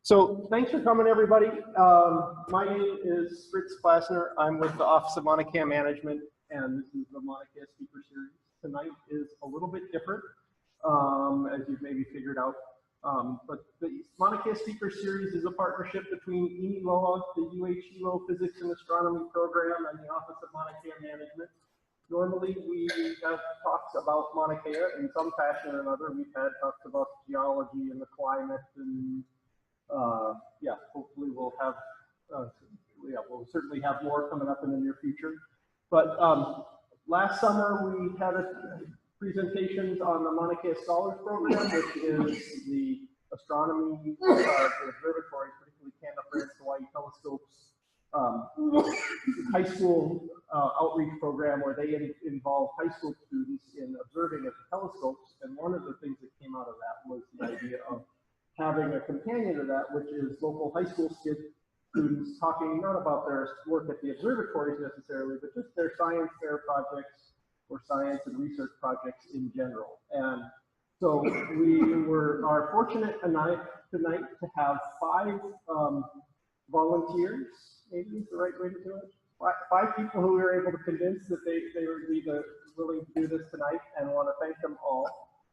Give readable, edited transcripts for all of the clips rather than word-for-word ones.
So thanks for coming, everybody. My name is Fritz Klasner. I'm with the Office of Maunakea Management, and this is the Maunakea Speaker Series. Tonight is a little bit different, as you've maybe figured out. But the Maunakea Speaker Series is a partnership between Hilo, the Hilo Physics and Astronomy Program, and the Office of Maunakea Management. Normally, we have talks about Maunakea in some fashion or another. We've had talks about geology and the climate, and yeah, hopefully we'll have, we'll certainly have more coming up in the near future. But last summer we had presentations on the Maunakea Scholars Program, which is the astronomy observatory, particularly Canada, Hawaiʻi telescopes, high school outreach program where they involve high school students in observing at the telescopes. And one of the things that came out of that was the idea of having a companion to that, which is local high school students talking not about their work at the observatories necessarily, but just their science fair projects or science and research projects in general. And so we are fortunate tonight to have 5 volunteers, maybe is the right way to do it. 5 people who we were able to convince that they would be willing to do this tonight, and want to thank them all.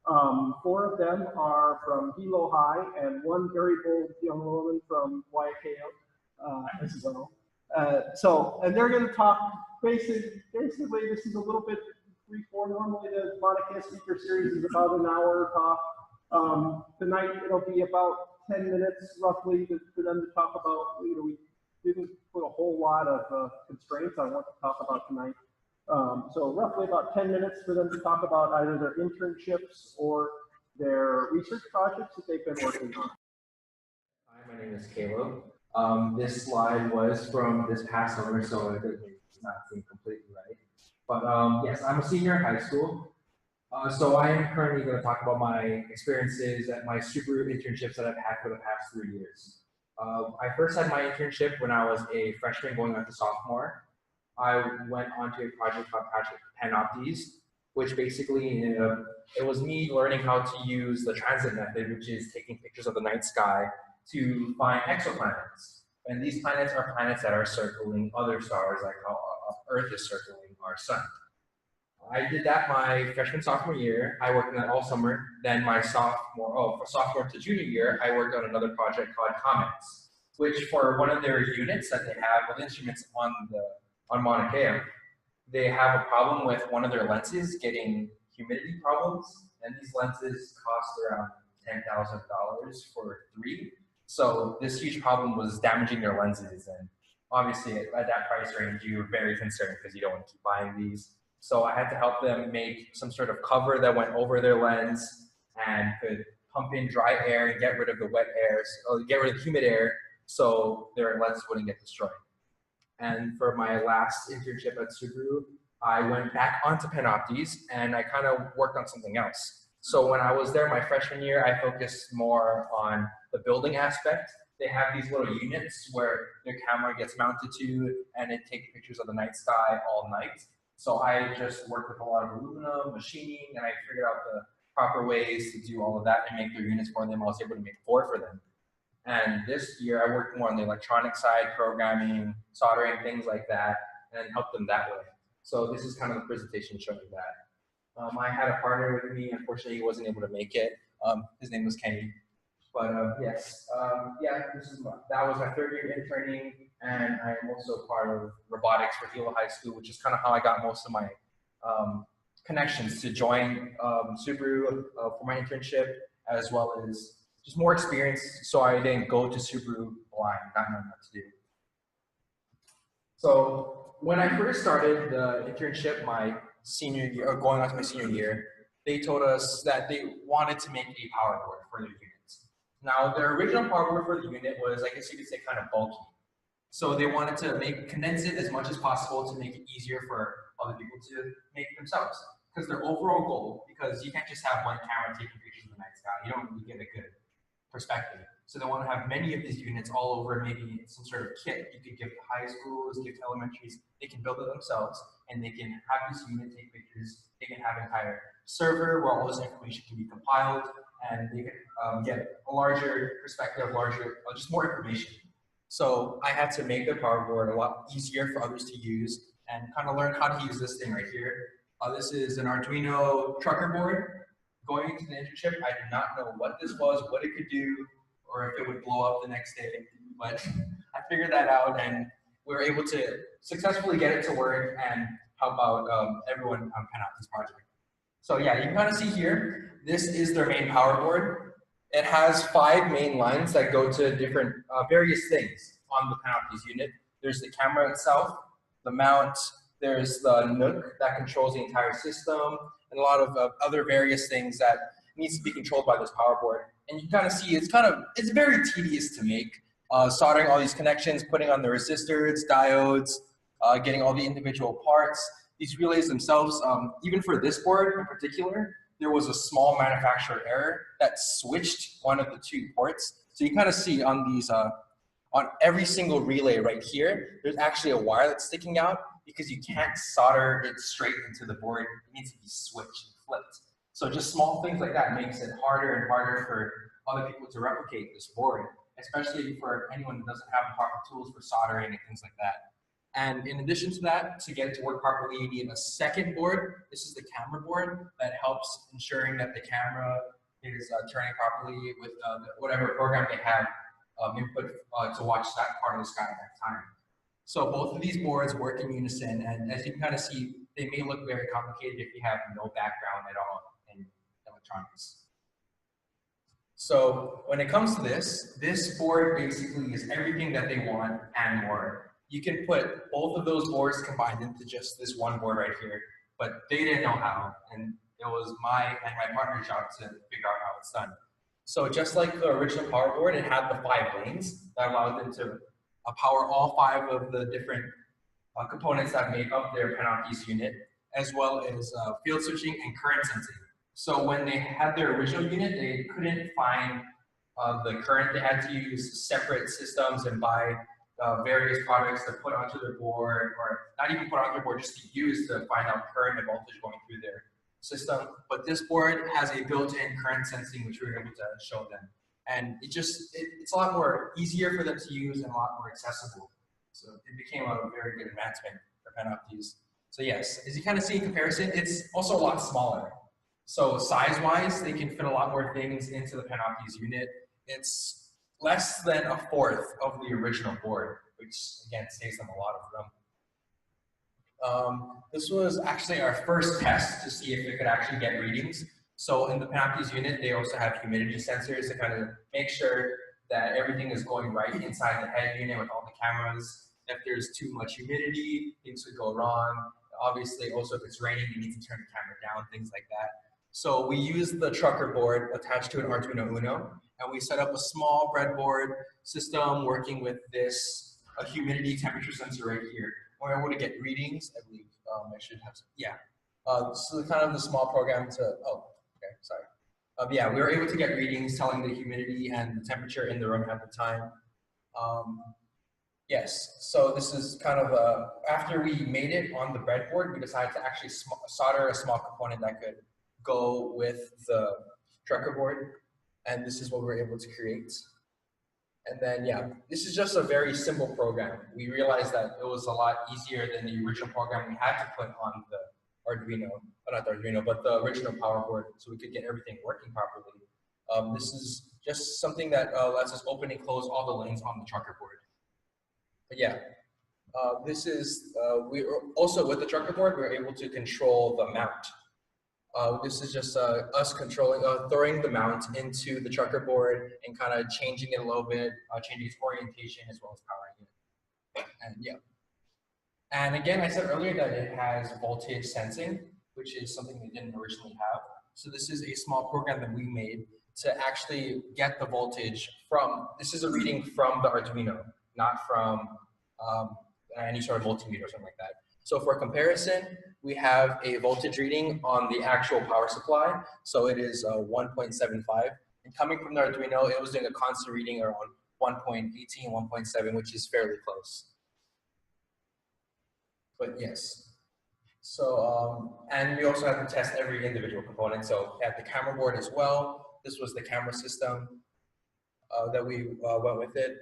4 of them are from Hilo High, and 1 very bold young woman from Waiākea as well. And they're going to talk basically, this is a little bit free-form. Normally the Maunakea Speaker Series is about an hour talk. Tonight it'll be about 10 minutes roughly for them to talk about, we didn't put a whole lot of constraints on what to talk about tonight. So roughly about 10 minutes for them to talk about either their internships or their research projects that they've been working on. Hi, my name is Hilo. This slide was from this past summer, so it does not seem completely right. But yes, I'm a senior in high school. So I am currently going to talk about my experiences at my Subaru internships that I've had for the past 3 years. I first had my internship when I was a freshman going on to sophomore. I went on to a project called Project Panoptes, which basically, it was me learning how to use the transit method, which is taking pictures of the night sky to find exoplanets. And these planets are planets that are circling other stars, like how Earth is circling our sun. I did that my freshman, sophomore year. I worked on that all summer. Then my sophomore to junior year, I worked on another project called Comets, which for one of their units that they have with instruments on Maunakea, they have a problem with one of their lenses getting humidity problems, and these lenses cost around $10,000 for 3. So this huge problem was damaging their lenses, and obviously at that price range, you're very concerned because you don't want to keep buying these. So I had to help them make some sort of cover that went over their lens and could pump in dry air and get rid of the wet air, or get rid of the humid air, so their lenses wouldn't get destroyed. And for my last internship at Subaru, I went back onto Panoptes and I kind of worked on something else. So when I was there my freshman year, I focused more on the building aspect. They have these little units where their camera gets mounted to, and it takes pictures of the night sky all night. So I just worked with a lot of aluminum, machining, and I figured out the proper ways to do all of that and make their units for them. I was able to make 4 for them. And this year I worked more on the electronic side, programming, soldering, things like that, and helped them that way. So this is kind of the presentation showing that. I had a partner with me. Unfortunately, he wasn't able to make it. His name was Kenny. But yes, yeah, that was my 3rd year interning, and I am also part of robotics for Hilo High School, which is kind of how I got most of my connections to join Subaru for my internship, as well as just more experience, so I didn't go to Subaru blind, not knowing what to do. So when I first started the internship, my senior year, or going on to my senior year, they told us that they wanted to make a power board for their units. Now, their original power board for the unit was, I guess you could say, kind of bulky. So they wanted to condense it as much as possible to make it easier for other people to make themselves. Because their overall goal, because you can't just have one camera taking pictures of the night sky, you don't really get a good perspective. So they want to have many of these units all over, maybe some sort of kit you could give to high schools, give to elementaries. They can build it themselves, and they can have this unit take pictures. They can have entire server where all this information can be compiled, and they can get a larger perspective, just more information. So I had to make the power board a lot easier for others to use and kind of learn how to use this thing right here. This is an Arduino trucker board. Going into the internship, I did not know what this was, what it could do, or if it would blow up the next day, but I figured that out, and we were able to successfully get it to work and help out everyone pen out this project. So yeah, you can kind of see here, this is their main power board. It has 5 main lines that go to different various things on the Panopti's unit. There's the camera itself, the mount, there's the Nook that controls the entire system, and a lot of other various things that needs to be controlled by this power board. And you kind of see it's very tedious to make. Soldering all these connections, putting on the resistors, diodes, getting all the individual parts. These relays themselves, even for this board in particular, there was a small manufacturer error that switched one of the 2 ports. So you kind of see on these, on every single relay right here, there's actually a wire that's sticking out because you can't solder it straight into the board. It needs to be switched and flipped. So just small things like that makes it harder and harder for other people to replicate this board, especially for anyone who doesn't have the proper tools for soldering and things like that. And in addition to that, to get it to work properly, you need a second board. This is the camera board that helps ensuring that the camera is turning properly with whatever program they have input to watch that part of the sky at that time. So both of these boards work in unison, and as you can kind of see, they may look very complicated if you have no background at all in electronics. So when it comes to this board basically is everything that they want and more. You can put both of those boards combined into just this one board right here, but they didn't know how, and it was my and my partner's job to figure out how it's done. So just like the original power board, it had the 5 lanes that allowed them to power all 5 of the different components that make up their Panopti's unit, as well as field switching and current sensing. So when they had their original unit, they couldn't find the current. They had to use separate systems and buy various products to put onto their board, or not even put onto their board, just to use to find out current and voltage going through their system. But this board has a built-in current sensing, which we were able to show them. And it's a lot more easier for them to use and a lot more accessible. So it became a very good advancement for Panopti's. So yes, as you kind of see in comparison, it's also a lot smaller. So size-wise, they can fit a lot more things into the Panopti's unit. It's less than 1/4 of the original board, which again saves them a lot of room. This was actually our first test to see if it could actually get readings. So in the Panopti's unit, they also have humidity sensors to kind of make sure that everything is going right inside the head unit with all the cameras. If there's too much humidity, things could go wrong. Obviously, also if it's raining, you need to turn the camera down, things like that. So we used the trucker board attached to an Arduino Uno, and we set up a small breadboard system working with this humidity temperature sensor right here. We're able to get readings. I believe I should have some, yeah. So kind of the small program to, oh, okay, sorry. Yeah, we were able to get readings telling the humidity and the temperature in the room at the time. Yes, so this is kind of after we made it on the breadboard, we decided to actually solder a small component that could go with the trucker board, and this is what we were able to create. And then, yeah, this is just a very simple program. We realized that it was a lot easier than the original program we had to put on the Arduino, not the Arduino, but the original power board, so we could get everything working properly. This is just something that lets us open and close all the lanes on the trucker board. But yeah, this is, we also with the trucker board, we were able to control the mount. This is just us controlling, throwing the mount into the trucker board and kind of changing it a little bit, changing its orientation as well as powering it. And yeah. And again, I said earlier that it has voltage sensing, which is something we didn't originally have. So this is a small program that we made to actually get the voltage from, this is a reading from the Arduino, not from any sort of multimeter or something like that. So for comparison, we have a voltage reading on the actual power supply. So it is 1.75. And coming from the Arduino, it was doing a constant reading around 1.18, 1.7, which is fairly close. But yes. So, and we also had to test every individual component. So we had the camera board as well. This was the camera system that we went with it.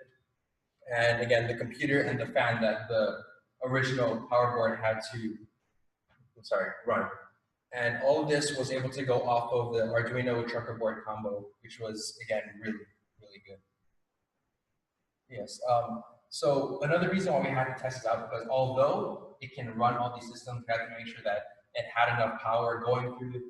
And again, the computer and the fan that the original power board had to, run. And all of this was able to go off of the Arduino trucker board combo, which was, again, really, really good. Yes. So another reason why we had to test it out, because although it can run all these systems, we had to make sure that it had enough power going through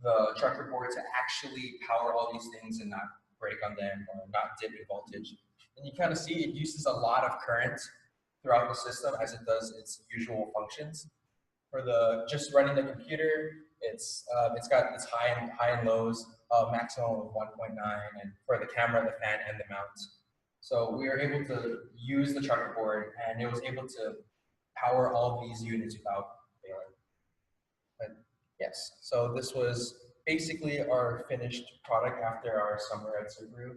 the trucker board to actually power all these things and not break on them or not dip in voltage. And you kind of see it uses a lot of current throughout the system as it does its usual functions. For the just running the computer, it's got its high and lows, maximum of 1.9, and for the camera, the fan, and the mount. So we were able to use the trucker board, and it was able to power all these units without failing. But yes, so this was basically our finished product after our summer at Subaru.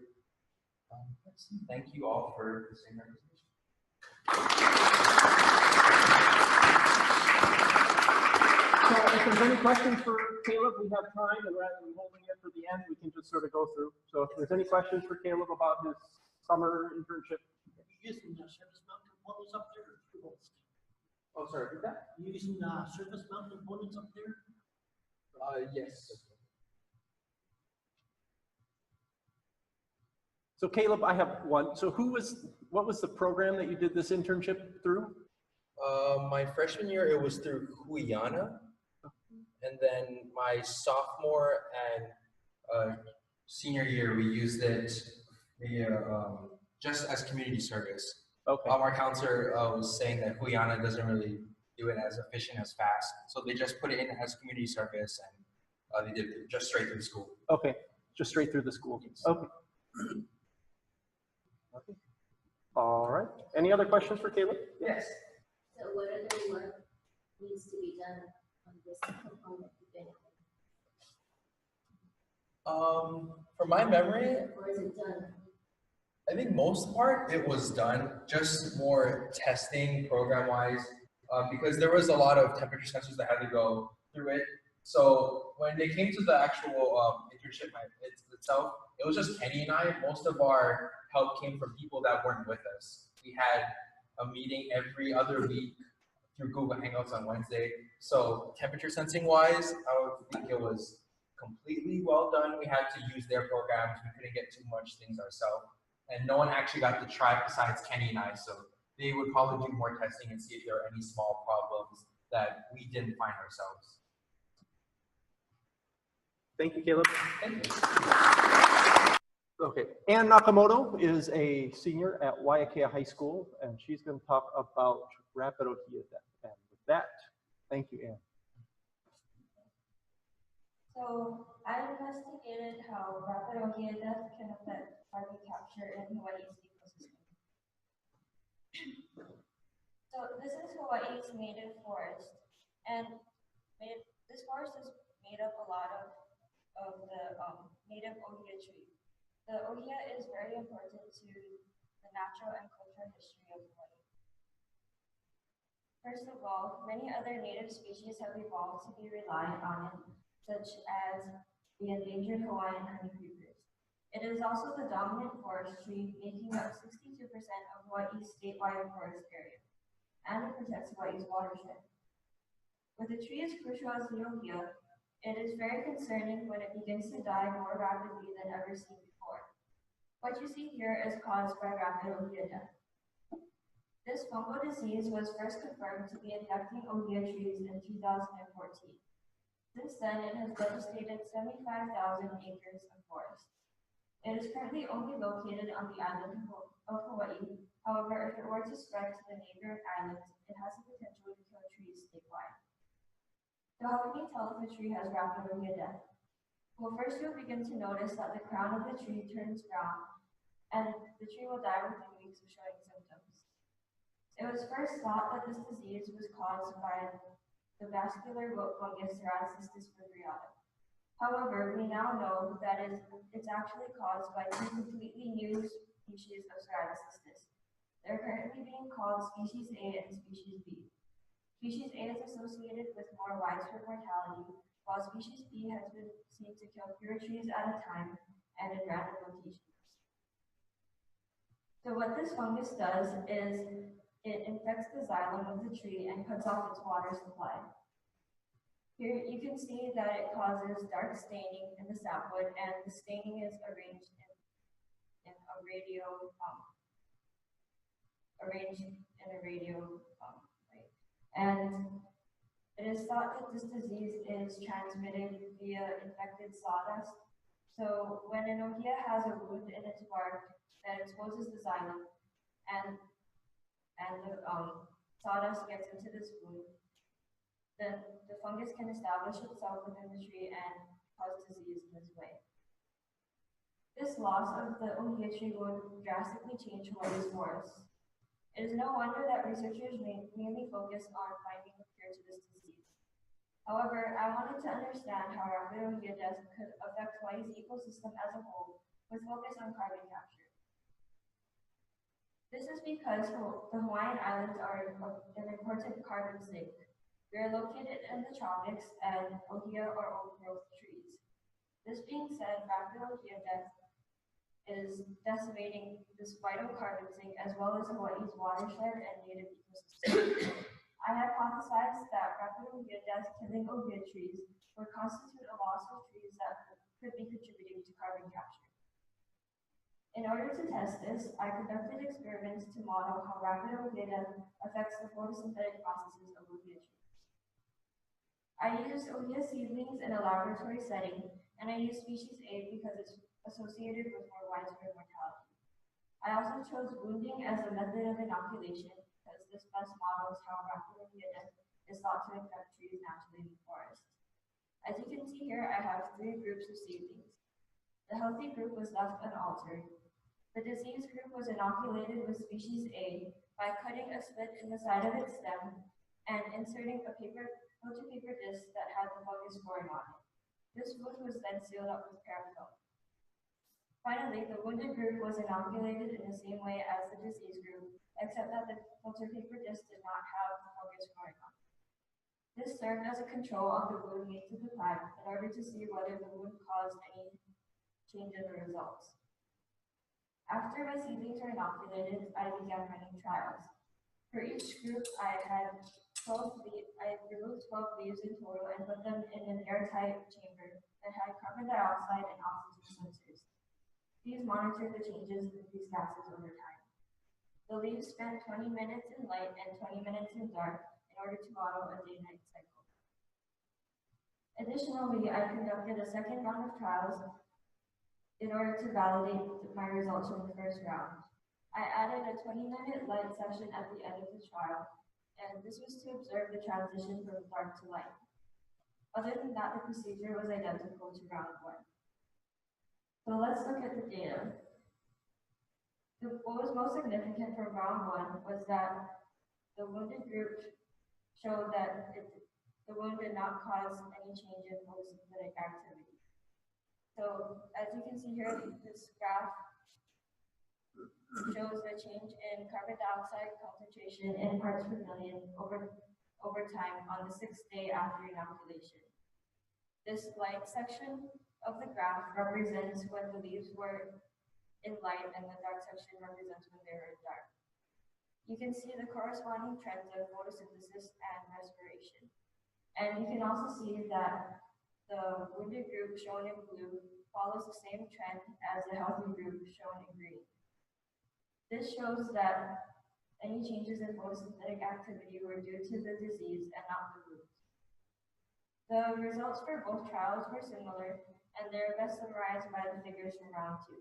Thank you all for listening to our presentation. So if there's any questions for Caleb, we have time, and rather than holding it for the end, we can just sort of go through. So if there's any questions for Caleb about his summer internship. Using surface mount components up there? Oh, sorry, did that? Using surface mount components up there? Yes. So Caleb, I have one. So what was the program that you did this internship through? My freshman year, it was through Waiākea. And then my sophomore and senior year, we used it via, just as community service. Okay. Our counselor was saying that Waiākea doesn't really do it as efficient as fast. So they just put it in as community service, and they did it just straight through school. Okay, just straight through the school. Yes. Okay. Okay. All right. Any other questions for Caleb? Yes. So what other work needs to be done on this component? From my memory, Or is it done? I think most part it was done, just more testing program-wise, because there was a lot of temperature sensors that had to go through it. So when they came to the actual internship itself, it was just Kenny and I. Most of our help came from people that weren't with us. We had a meeting every other week through Google Hangouts on Wednesday. So temperature sensing wise, I don't think it was completely well done. We had to use their programs. We couldn't get too much things ourselves. And no one actually got to try besides Kenny and I. So they would probably do more testing and see if there are any small problems that we didn't find ourselves. Thank you, Caleb. Thank you. Okay, Ann Nakamoto is a senior at Waiākea High School, and she's going to talk about rapid Ohia death. And with that, thank you, Ann. So I investigated how rapid Ohia death can affect carbon capture in Hawaii's ecosystem. So this is Hawaii's native forest, and this forest is made up a lot of the native Ohia tree. The Ohia is very important to the natural and cultural history of Hawaii. First of all, many other native species have evolved to be reliant on it, such as the endangered Hawaiian honeycreepers. It is also the dominant forest tree, making up 62% of Hawaii's statewide forest area, and it protects Hawaii's watershed. With a tree as crucial as the Ohia, it is very concerning when it begins to die more rapidly than ever seen before. What you see here is caused by rapid Ohia death. This fungal disease was first confirmed to be infecting Ohia trees in 2014. Since then, it has devastated 75,000 acres of forest. It is currently only located on the island of Hawaii. However, if it were to spread to the neighboring islands, it has the potential to kill trees statewide. So how can you tell if a tree has rapid Ohia death? Well, first you'll begin to notice that the crown of the tree turns brown, and the tree will die within weeks of showing symptoms. It was first thought that this disease was caused by the vascular root fungus Cerasistis fibreata. However, we now know that it's actually caused by two completely new species of Cerasistis. They're currently being called species A and species B. Species A is associated with more widespread mortality, while species B has been seen to kill fewer trees at a time and in random locations. So what this fungus does is it infects the xylem of the tree and cuts off its water supply. Here you can see that it causes dark staining in the sapwood, and the staining is arranged in a radio right. And it is thought that this disease is transmitted via infected sawdust. So when an ohia has a wound in its bark that exposes the xylem, and the sawdust gets into this wound, then the fungus can establish itself within the tree and cause disease in this way. This loss of the ohia tree would drastically change Hawaii's forests. It is no wonder that researchers mainly focus on finding a cure to this disease. However, I wanted to understand how rapid ohia death could affect Hawaii's ecosystem as a whole, with focus on carbon capture. This is because the Hawaiian Islands are an important carbon sink. We are located in the tropics, and ohia are old-growth trees. This being said, rapid ohia death is decimating this vital carbon sink as well as Hawaii's watershed and native ecosystem. I hypothesized that rapid ohia death killing ohia trees would constitute a loss of trees that could be contributing to carbon capture. In order to test this, I conducted experiments to model how rapid ohia death affects the photosynthetic processes of ohia trees. I used ohia seedlings in a laboratory setting, and I used species A because it's associated with more widespread mortality. I also chose wounding as a method of inoculation because this best models how rapid ohia death is thought to infect trees naturally in the forest. As you can see here, I have 3 groups of seedlings. The healthy group was left unaltered. The diseased group was inoculated with species A by cutting a slit in the side of its stem and inserting a filter paper disc that had the fungus growing on it. This wound was then sealed up with paraffin. Finally, the wounded group was inoculated in the same way as the diseased group, except that the filter paper disc did not have the fungus growing on it. This served as a control on the wound made to the plant in order to see whether the wound caused any change in the results. After my seedlings were inoculated, I began running trials. For each group, I removed 12 leaves in total and put them in an airtight chamber that had carbon dioxide and oxygen sensors. These monitored the changes in these gases over time. The leaves spent 20 minutes in light and 20 minutes in dark in order to model a day-night cycle. Additionally, I conducted a second round of trials in order to validate my results from the first round. I added a 20-minute light session at the end of the trial, and this was to observe the transition from dark to light. Other than that, the procedure was identical to round 1. So let's look at the data. What was most significant for round 1 was that the wounded group showed that the wound did not cause any change in photosynthetic activity. So as you can see here, this graph shows the change in carbon dioxide concentration in parts per million over time on the 6th day after inoculation. This light section of the graph represents when the leaves were in light, and the dark section represents when they were in dark. You can see the corresponding trends of photosynthesis and respiration. And you can also see that the wounded group shown in blue follows the same trend as the healthy group shown in green. This shows that any changes in photosynthetic activity were due to the disease and not the wound. The results for both trials were similar, and they're best summarized by the figures from round 2.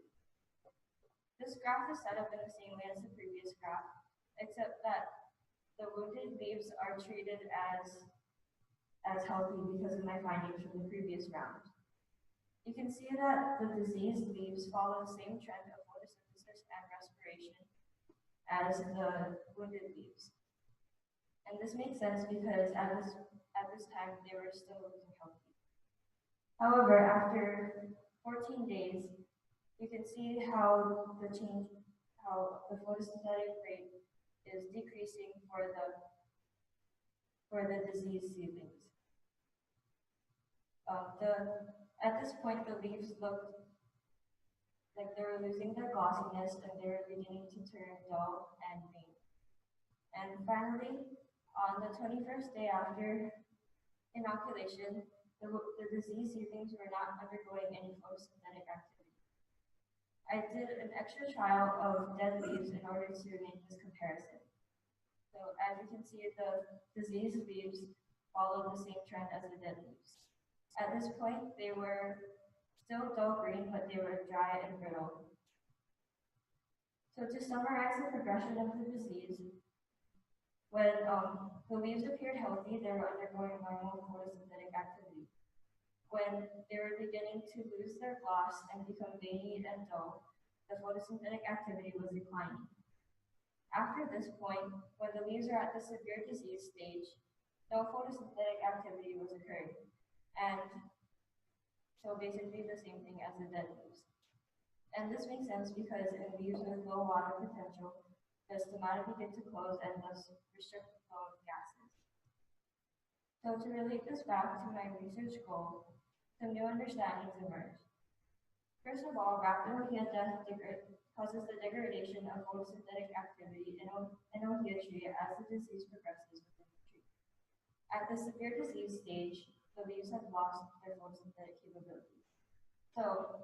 This graph is set up in the same way as the previous graph, except that the wounded leaves are treated as healthy because of my findings from the previous round. You can see that the diseased leaves follow the same trend of photosynthesis and respiration as the wounded leaves. And this makes sense because at this time they were still looking healthy. However, after 14 days, you can see how the photosynthetic rate is decreasing for for the disease seedlings. At this point, the leaves looked like they were losing their glossiness and they were beginning to turn dull and green. And finally, on the 21st day after inoculation, the disease seedlings were not undergoing any photosynthetic activity. I did an extra trial of dead leaves in order to make this comparison. So as you can see, the diseased leaves followed the same trend as the dead leaves. At this point, they were still dull green, but they were dry and brittle. So to summarize the progression of the disease, when the leaves appeared healthy, they were undergoing normal photosynthetic activity. When they were beginning to lose their gloss and become veiny and dull, the photosynthetic activity was declining. After this point, when the leaves are at the severe disease stage, no photosynthetic activity was occurring. And so basically the same thing as the dead leaves. And this makes sense because in leaves with low water potential, the stomata begin to close and thus restrict the flow of gases. So to relate this back to my research goal, some new understandings emerge. First of all, Waiākea death causes the degradation of photosynthetic activity in Waiākea tree as the disease progresses within the tree. At the severe disease stage, the leaves have lost their photosynthetic capabilities. So,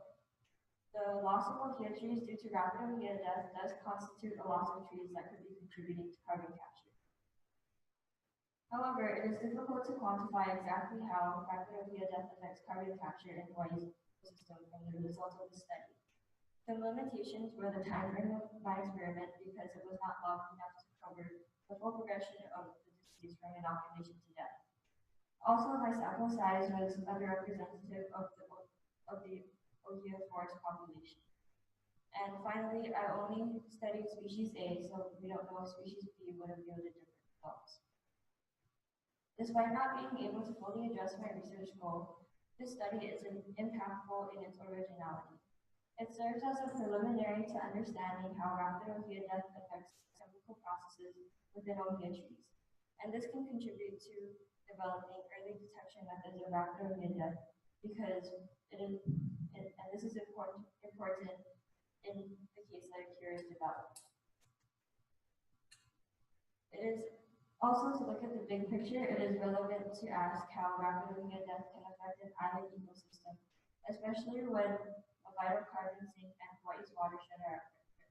the loss of Waiākea trees due to rapid Waiākea death does constitute a loss of trees that could be contributing to carbon capture. However, it is difficult to quantify exactly how rapid Waiākea death affects carbon capture in Hawaii's ecosystem from the result of the study. Some limitations were the time frame of my experiment because it was not long enough to cover the full progression of the disease from inoculation to death. Also, my sample size was underrepresentative of the Waiākea forest population. And finally, I only studied species A, so we don't know if species B would have yielded different results. Despite not being able to fully address my research goal, this study is impactful in its originality. It serves as a preliminary to understanding how rapid Waiākea death affects chemical processes within Waiākea trees, and this can contribute to developing early detection methods of rapid Waiākea death because and this is important in the case that a cure is developed. It is also, to look at the big picture, it is relevant to ask how rapid Waiākea death can affect an island ecosystem, especially when a vital carbon sink and Hawaii's watershed are at risk.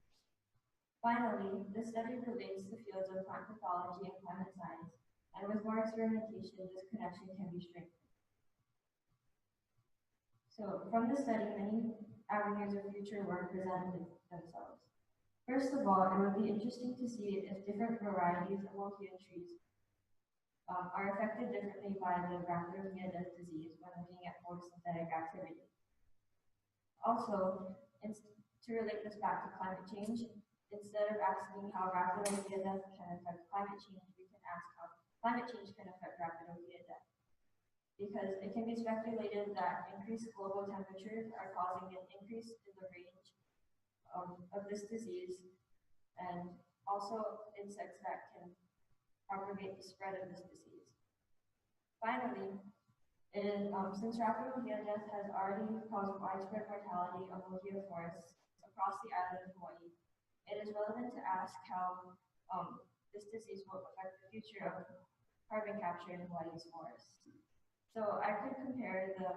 Finally, this study relates the fields of plant pathology and climate science, and with more experimentation, this connection can be strengthened. So, from the study, many avenues of future work presented themselves. First of all, it would be interesting to see if different varieties of Waiākea trees are affected differently by the rapid Waiākea death disease when looking at photosynthetic activity. Also, to relate this back to climate change, instead of asking how rapid Waiākea death can affect climate change, we can ask how climate change can affect rapid Waiākea death. Because it can be speculated that increased global temperatures are causing an increase in the range of this disease, and also insects that can propagate the spread of this disease. Finally, it is, since rapid Waiākea death has already caused widespread mortality of Waiākea forests across the island of Hawaii, it is relevant to ask how this disease will affect the future of carbon capture in Hawaii's forests. So I could compare the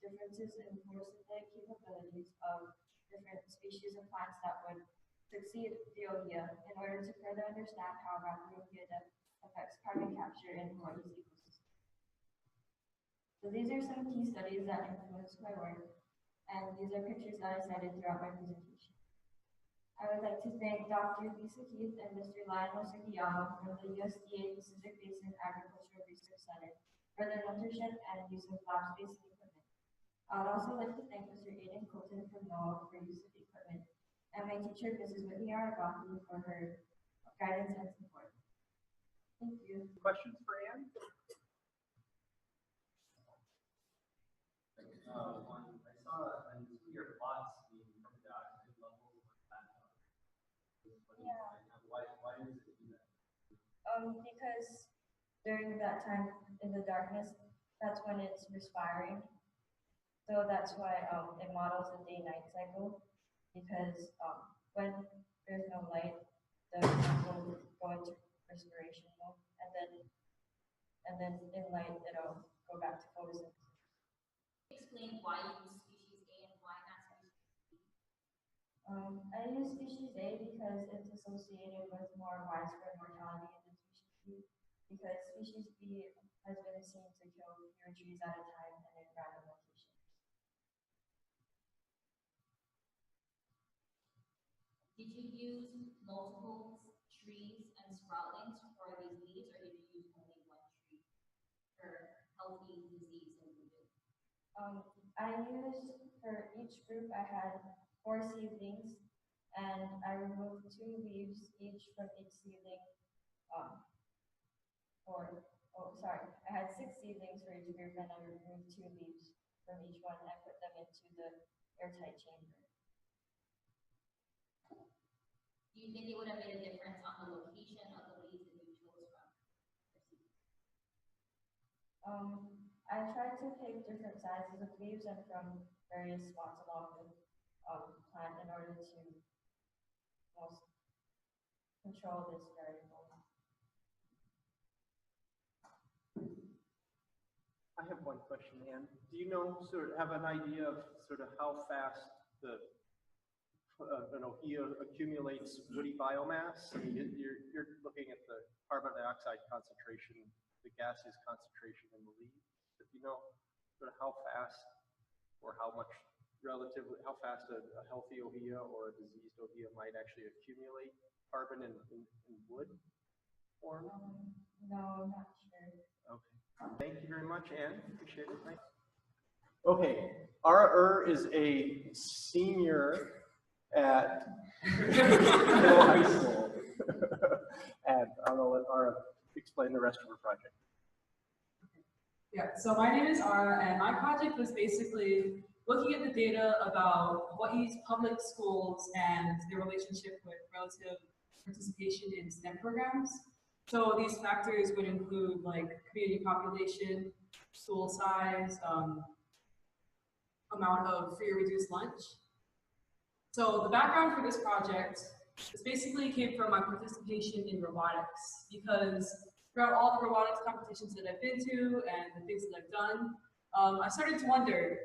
differences in photosynthetic capabilities of different species of plants that would succeed the Waiākea in order to further understand how rapid Waiākea death affects carbon capture in Hawaii's ecosystem. So these are some key studies that influenced my work, and these are pictures that I cited throughout my presentation. I would like to thank Dr. Lisa Keith and Mr. Lionel Sugiyama from the USDA Pacific Basin Agricultural Research Center for their mentorship and use of lab space and equipment. I would also like to thank Mr. Aiden Colton from NOAA for use of equipment, and my teacher, Mrs. Whitney Ara Uhr, for her guidance and support. Thank you. Questions for Ann? I saw on some of your plots the oxygen levels of that. Yeah. Why does it do that? Because during that time in the darkness, that's when it's respiring. So that's why it models a day-night cycle, because when there's no light, the plant will go into respiration mode, and then in light it'll go back to photosynthesis. Explain why you use species A and why not species B. I use species A because it's associated with more widespread mortality than species B, because species B has been seen to kill fewer trees at a time and in random locations. Did you use multiple trees and sproutlings for these leaves, or did you use only one tree for healthy disease and wounded? I used, for each group, I had 4 seedlings, and I removed 2 leaves each from each seedling. I had 6 seedlings for each group, and I removed 2 leaves from each one and put them into the airtight chamber. Do you think it would have made a difference on the location of the leaves that you chose from? I tried to pick different sizes of leaves and from various spots along the plant in order to most control this variable. I have one question, Ann. Do you know, have an idea of sort of how fast the ohia accumulates woody biomass? I mean, you're looking at the carbon dioxide concentration, the gaseous concentration in the leaves. Do you know sort of how fast or how much relatively, how fast a healthy ohia or a diseased ohia might actually accumulate carbon in wood form? No, I'm not sure. Okay. Thank you very much, Ann. Appreciate it. Thanks. Okay. Ara Uhr is a senior at Hilo High School. And I'm going to let Ara explain the rest of her project. Yeah, so my name is Ara, and my project was basically looking at the data about Hawaii's public schools and their relationship with relative participation in STEM programs. So these factors would include like community population, school size, amount of free or reduced lunch. So the background for this project is basically came from my participation in robotics, because throughout all the robotics competitions that I've been to and the things that I've done, I started to wonder,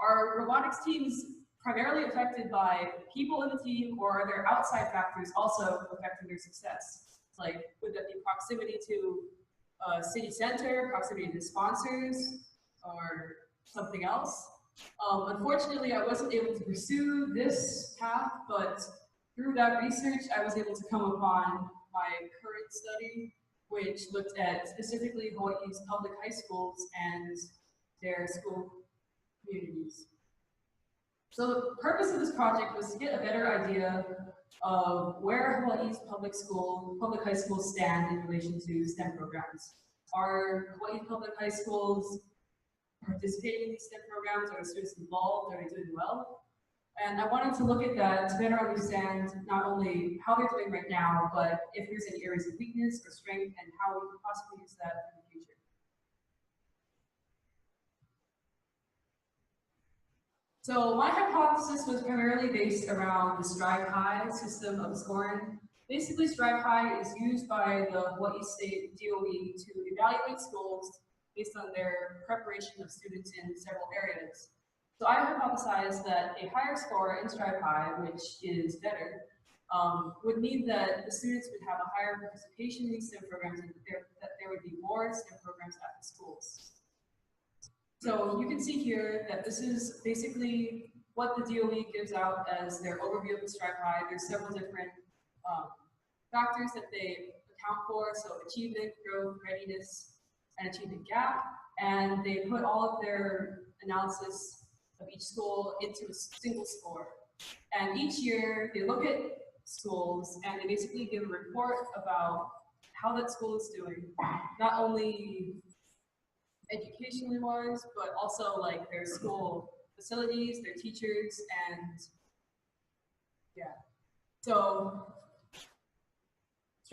are robotics teams primarily affected by people in the team, or are there outside factors also affecting their success? Like, would that be proximity to a city center, proximity to sponsors, or something else? Unfortunately, I wasn't able to pursue this path, but through that research, I was able to come upon my current study, which looked at specifically Hawaii's public high schools and their school communities. So the purpose of this project was to get a better idea of where Hawaii's public high schools stand in relation to STEM programs. Are Hawaii's public high schools participating in these STEM programs? Are the students involved? Are they doing well? And I wanted to look at that to better understand not only how they're doing right now, but if there's any areas of weakness or strength and how we could possibly use that in the future. So my hypothesis was primarily based around the Strive High system of scoring. Basically, Strive High is used by the Hawaii State DOE to evaluate schools based on their preparation of students in several areas. So I hypothesized that a higher score in Strive High, which is better, would mean that the students would have a higher participation in these STEM programs and that there would be more STEM programs at the schools. So you can see here that this is basically what the DOE gives out as their overview of the Strive High. There's several different factors that they account for, so achievement, growth, readiness, and achievement gap, and they put all of their analysis of each school into a single score. And each year they look at schools and they basically give a report about how that school is doing, not only educationally wise, but also like their school facilities, their teachers, and yeah. So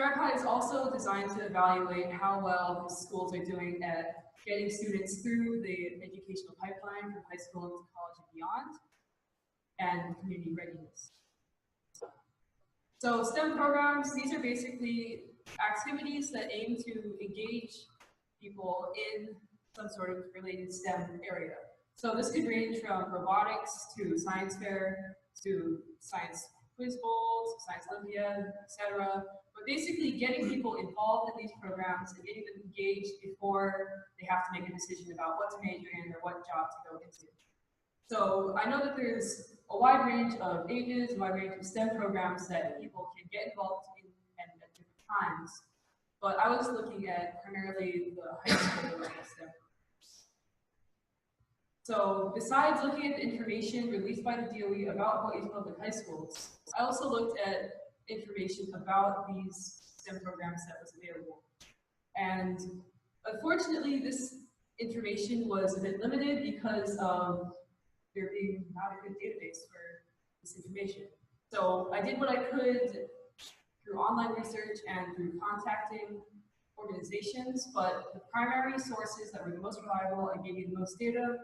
Stripe High is also designed to evaluate how well schools are doing at getting students through the educational pipeline from high school into college and beyond, and community readiness. So STEM programs, these are basically activities that aim to engage people in some sort of related STEM area. So this could range from robotics to science fair to science quiz bowls, science Olympiad, etc. But basically getting people involved in these programs and getting them engaged before they have to make a decision about what to major in or what job to go into. So I know that there's a wide range of ages, a wide range of STEM programs that people can get involved in at different times. But I was looking at primarily the high school level STEM programs. So besides looking at the information released by the DOE about Hawaii's public high schools, I also looked at information about these STEM programs that was available. And unfortunately, this information was a bit limited because of there being not a good database for this information. So I did what I could through online research and through contacting organizations, but the primary sources that were the most reliable and gave you the most data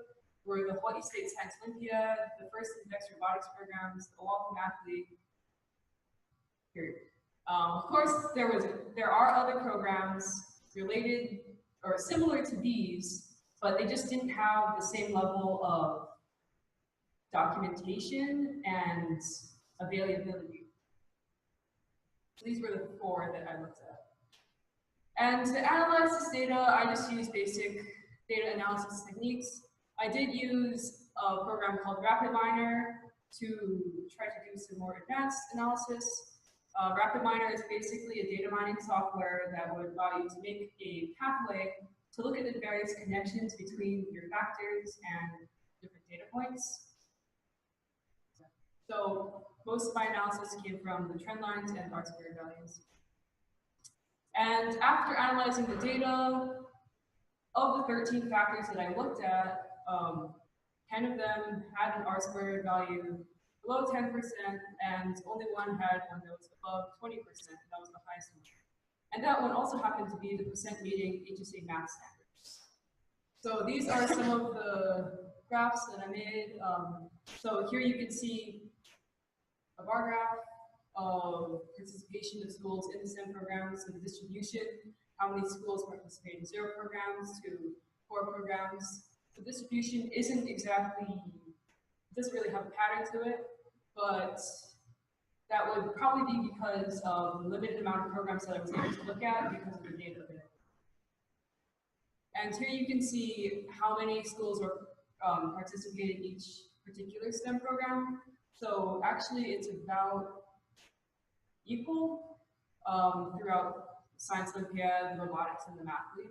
were the Hawaiʻi State Science Olympiad, the first and next robotics programs, the Waiākea, period. Of course, there are other programs related or similar to these, but they just didn't have the same level of documentation and availability. These were the 4 that I looked at. And to analyze this data, I just used basic data analysis techniques. I did use a program called RapidMiner to try to do some more advanced analysis. RapidMiner is basically a data mining software that would allow you to make a pathway to look at the various connections between your factors and different data points. So most of my analysis came from the trend lines and R-squared values. And after analyzing the data, of the 13 factors that I looked at, 10 of them had an R-squared value below 10%, and only one had one that was above 20%. That was the highest one. And that one also happened to be the percent meeting HSA math standards. So these are some of the graphs that I made. So here you can see a bar graph of participation of schools in the STEM programs, so the distribution, how many schools participate in 0 programs to 4 programs. The distribution isn't exactly, doesn't really have a pattern to it, but that would probably be because of the limited amount of programs that I was able to look at because of the data available. And here you can see how many schools are participating in each particular STEM program. So actually it's about equal throughout Science Olympiad, the robotics, and the math league.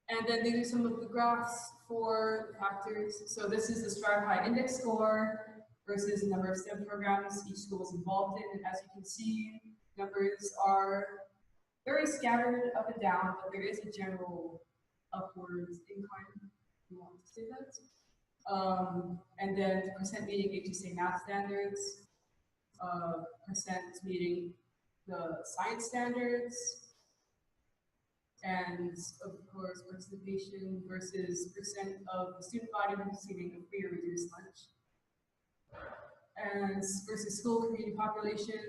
And then these are some of the graphs for factors. So this is the Stripe High index score versus the number of STEM programs each school is involved in. And as you can see, numbers are very scattered up and down, but there is a general upwards incline, if you want to say that. And then percent meeting HSA math standards, percent meeting the science standards, and of course participation versus percent of the student body receiving a free or reduced lunch, and versus school community population.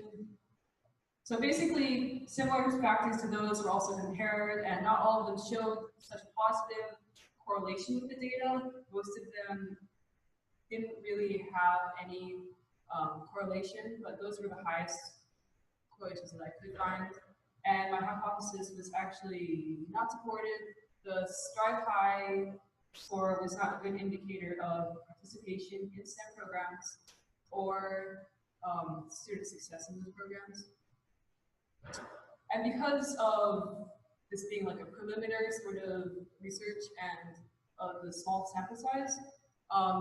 So basically similar factors to those were also compared, and not all of them showed such a positive correlation with the data. Most of them didn't really have any correlation, but those were the highest correlations that I could find. And my hypothesis was actually not supported. The Stripe High score was not a good indicator of participation in STEM programs or student success in those programs. And because of this being like a preliminary sort of research and the small sample size,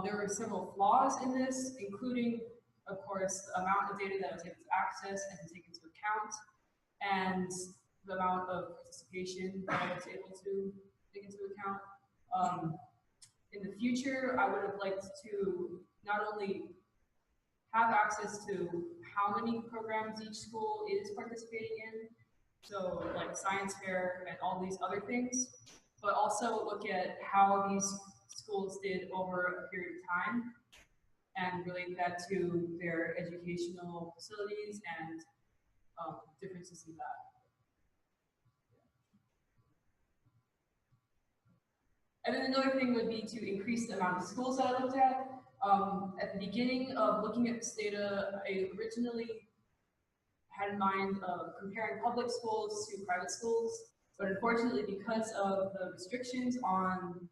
there were several flaws in this, including, of course, the amount of data that I was able to access and to take into account, and the amount of participation that I was able to take into account. In the future, I would have liked to not only have access to how many programs each school is participating in. So like science fair and all these other things, but also look at how these schools did over a period of time and relate that to their educational facilities and differences in that. And then another thing would be to increase the amount of schools that I looked at. At the beginning of looking at this data, I originally had in mind comparing public schools to private schools, but unfortunately because of the restrictions on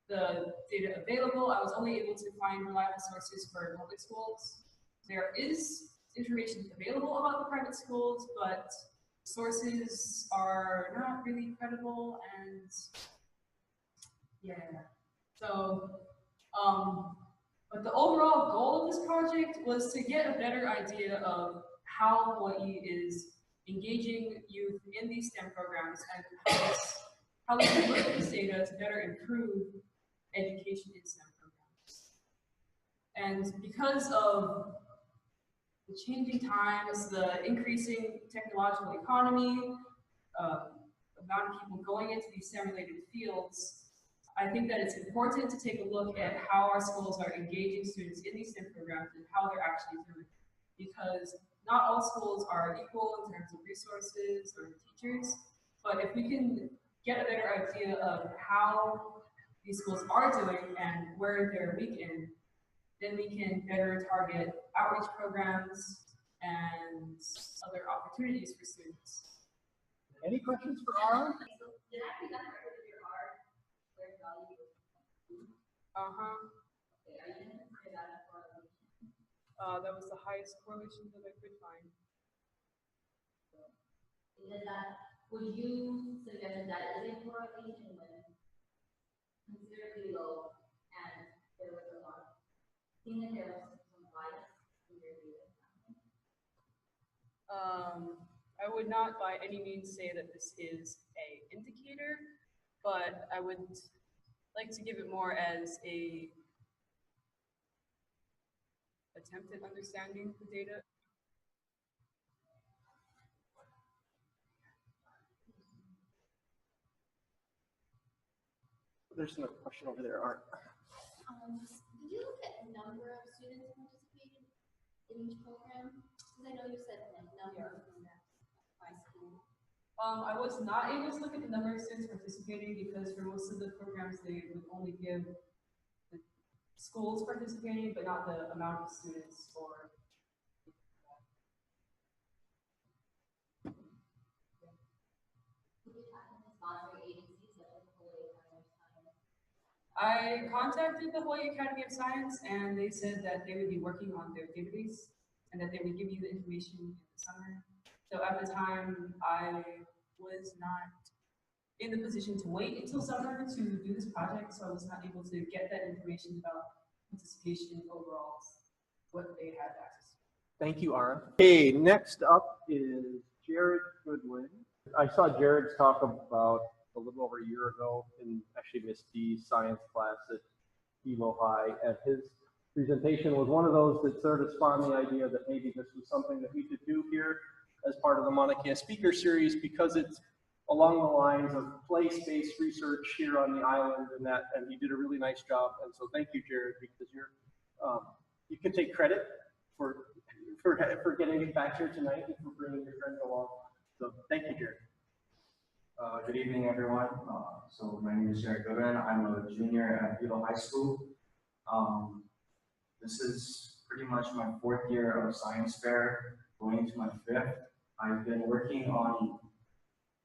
the data available, I was only able to find reliable sources for public schools. There is information available about the private schools, but sources are not really credible, and yeah. So, but the overall goal of this project was to get a better idea of how Hawaii is engaging youth in these STEM programs and how we can look at this data to better improve education in STEM programs. And because of the changing times, the increasing technological economy, the amount of people going into these STEM-related fields, I think that it's important to take a look at how our schools are engaging students in these STEM programs and how they're actually doing. Because not all schools are equal in terms of resources or teachers, but if we can get a better idea of how these schools are doing and where they're weak in, then we can better target outreach programs and other opportunities for students. Any questions for Ara? So did I read that right with your R? Where value? Uh-huh. Okay, are you gonna consider that a correlation? That was the highest correlation that I could find. Is that, would you suggest that is a correlation when considerably low and there was a lot, seeing that there was some bias in your data? I would not by any means say that this is a indicator, but I would like to give it more as a attempt at understanding the data. There's another question over there, Art. Did you look at number of students participating in each program? Because I know you said like number of programs by school. I was not able to look at the number of students participating because for most of the programs they would only give the schools participating, but not the amount of students or. I contacted the Hawaii Academy of Science and they said that they would be working on their database and that they would give you the information in the summer. So at the time, I was not in the position to wait until summer to do this project, so I was not able to get that information about participation overall, what they had access to. Thank you, Ara. Okay, next up is Jared Goodwin. I saw Jared's talk about a little over a year ago in actually Miss D's science class at Hilo High, and his presentation was one of those that sort of spawned the idea that maybe this was something that we could do here as part of the Maunakea speaker series, because it's along the lines of place-based research here on the island, and he did a really nice job. And so thank you, Jared, because you can take credit for getting it back here tonight and for bringing your friends along. So thank you, Jared. Good evening, everyone. So my name is Jared Goodwin. I'm a junior at Hilo High School. This is pretty much my 4th year of science fair, going into my 5th. I've been working on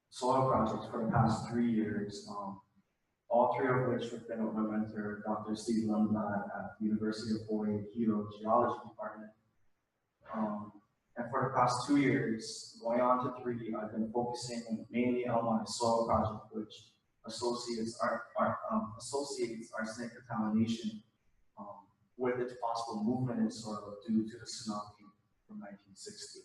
soil projects for the past 3 years, all 3 of which have been with my mentor, Dr. Steve Lundblad at the University of Hawaii Hilo Geology Department. And for the past 2 years, going on to 3, I've been focusing mainly on my soil project, which associates arsenic contamination with its possible movement in soil due to the tsunami from 1960.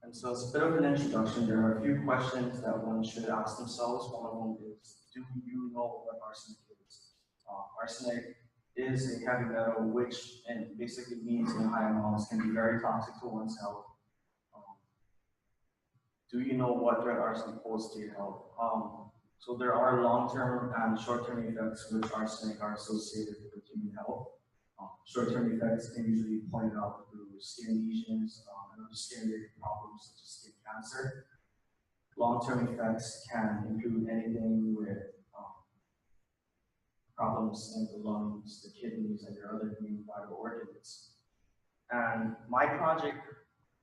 And so as a bit of an introduction, there are a few questions that one should ask themselves. One of them is, do you know what arsenic is? Arsenic is a heavy metal, which and basically means in high amounts can be very toxic to one's health. Do you know what red arsenic poses to your health? So there are long-term and short-term effects which arsenic are associated with human health. Short-term effects can usually be pointed out through skin lesions and other skin-related problems such as skin cancer. Long-term effects can include anything with problems in the lungs, the kidneys, and your other main vital organs. And my project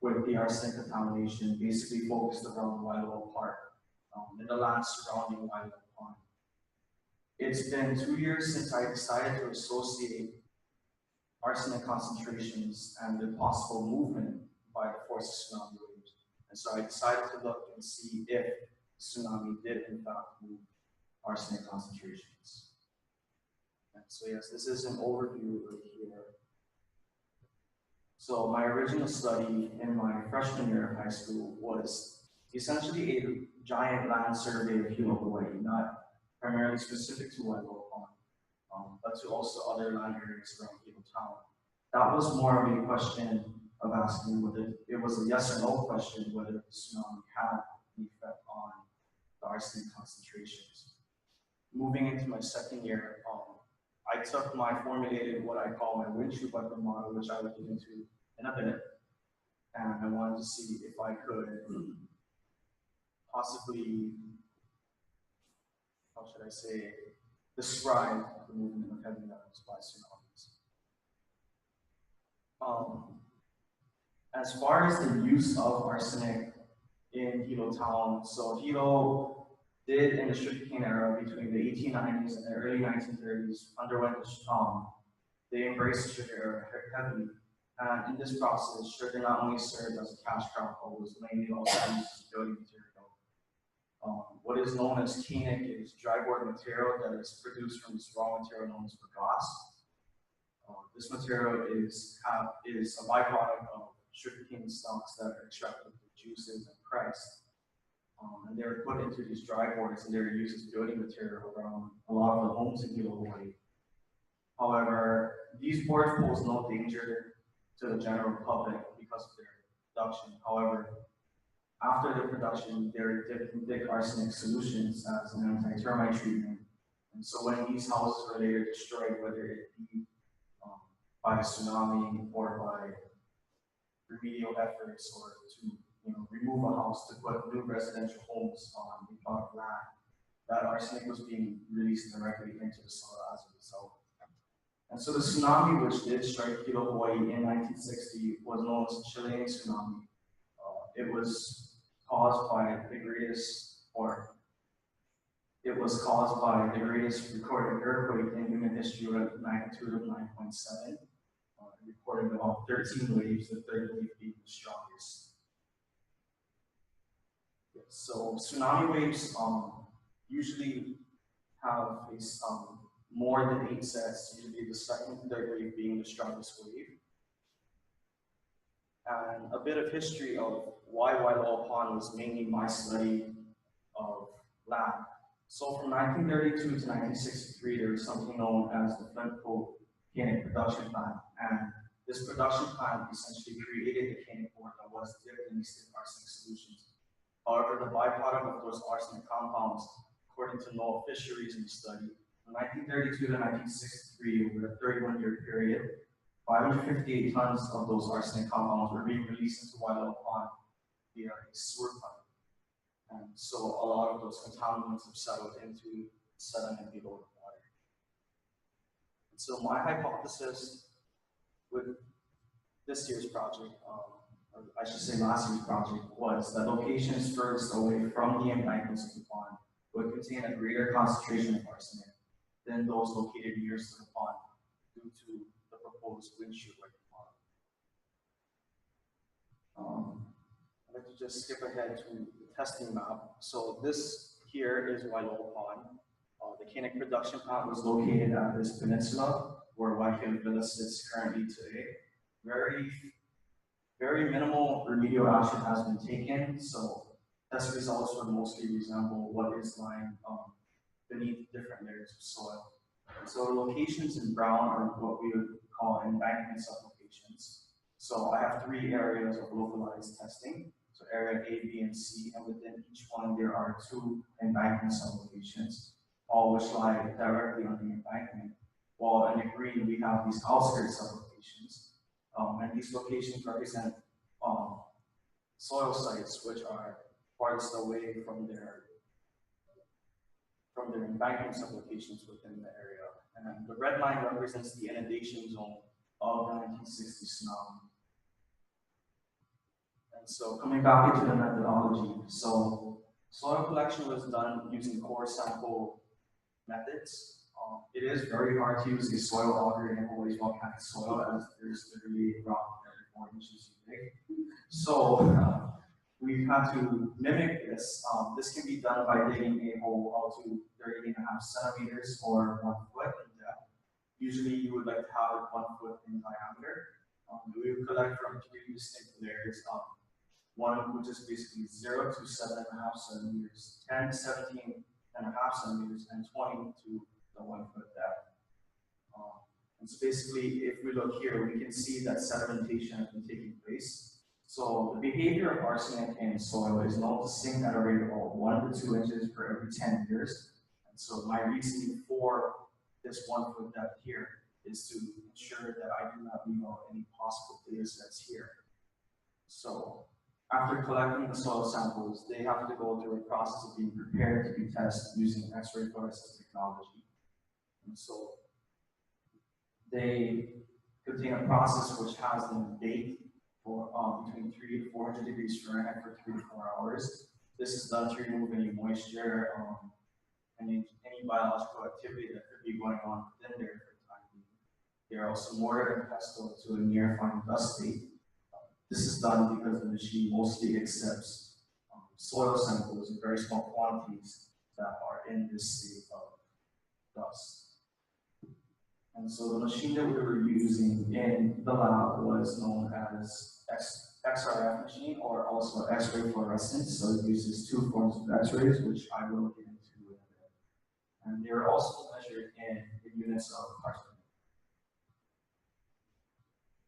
with the arsenic contamination basically focused around Waiākea Park and the land surrounding Waiākea Pond. It's been 2 years since I decided to associate arsenic concentrations and the possible movement by the force of tsunami waves. And so I decided to look and see if tsunami did in fact move arsenic concentrations. And so yes, this is an overview right here. So my original study in my freshman year of high school was essentially a giant land survey of Hilo, Hawaii, not primarily specific to Waiākea Pond, but to also other land areas around Hilo town. That was more of a question of asking whether it was a yes or no question whether the tsunami had an effect on the arsenic concentrations. Moving into my second year, I formulated what I call my windshield weapon model, which I will get into in a bit. And I wanted to see if I could possibly, how should I say, describe the movement of heavy metals by tsunamis. As far as the use of arsenic in Hilo town, so Hilo did in the sugarcane era between the 1890s and the early 1930s underwent they embraced the sugar era heavily. And in this process, sugar not only served as a cash crop, but was mainly also used as building material. What is known as kenic is dry board material that is produced from this raw material known as bagasse. This material is a byproduct of sugarcane stalks that are extracted with juices and pressed. And they're put into these dry boards and they're used as building material around a lot of the homes in Hilo, Hawaii. However, these boards pose no danger to the general public because of their production. However, after their production, they're dipped in thick arsenic solutions as an anti-termite treatment. And so when these houses were later destroyed, whether it be by a tsunami or by remedial efforts or to remove a house to put new residential homes on the plot of land, that arsenic was being released directly into the soil as a result. And so the tsunami which did strike Hilo, Hawaii in 1960 was known as the Chilean tsunami. It was caused by the greatest recorded earthquake in human history with a magnitude of 9.7, recording about 13 waves, the third wave being the strongest. So tsunami waves usually have more than 8 sets, usually the second and third wave being the strongest wave. And a bit of history of why Waiākea Pond was mainly my study of land. So from 1932 to 1963, there was something known as the Flint Volcanic Production Plant. And this production plant essentially created the canic board that was dipped in these arsenic solutions. However, the byproduct of those arsenic compounds, according to Noel Fisheries in the study, from 1932 to 1963, over a 31-year period, 558 tons of those arsenic compounds were being released into Waiākea Pond via a sewer pipe. And so a lot of those contaminants have settled into sediment below the water. And so my hypothesis with this year's project, or I should say last year's project, was that locations furthest away from the embankments of the pond would contain a greater concentration of arsenic than those located nearest to the pond due to the proposed windshield weapon model. I'd like to just skip ahead to the testing map. So this here is Waiākea Pond. The canic production plant was located at this peninsula where Waiākea Villa sits currently today. Very minimal remedial action has been taken, so test results would mostly resemble what is lying beneath different layers of soil. So locations in brown are what we would call embankment sublocations. So I have 3 areas of localized testing. So area A, B, and C, and within each one there are 2 embankment sublocations, all which lie directly on the embankment. While in the green we have these outskirts sublocations, and these locations represent soil sites which are farthest away from their embankment sublocations within the area. And the red line represents the inundation zone of the 1960 tsunami. And so coming back into the methodology, so soil collection was done using core sample methods. It is very hard to use a soil auger in Hawaii's volcanic soil, as there's literally rock every 4 inches thick. So we've had to mimic this. This can be done by digging a hole out to 30.5 centimeters or 1 foot in depth. Usually you would like to have it 1 foot in diameter. We would collect from 3 distinct layers. One which is basically 0 to 7.5 centimeters, 10 to 17.5 centimeters, and 20 to the 1 foot depth. And so basically, if we look here, we can see that sedimentation has been taking place. So the behavior of arsenic in soil is known to sink at a rate of about 1 to 2 inches for every 10 years. And so my reasoning for this 1 foot depth here is to ensure that I do not leave out any possible data sets here. So after collecting the soil samples, they have to go through a process of being prepared to be tested using X-ray fluorescence technology. And so they contain a process which has them baked for between 300 to 400 degrees Fahrenheit for 3 to 4 hours. This is done to remove any moisture, any biological activity that could be going on within there for the time being. They are also mortared and pestled to a near fine dust state. This is done because the machine mostly accepts soil samples in very small quantities that are in this state of dust. And so the machine that we were using in the lab was known as XRF machine, or also X-ray fluorescence. So it uses 2 forms of X-rays, which I will get into in a bit. And they are also measured in units of parsec.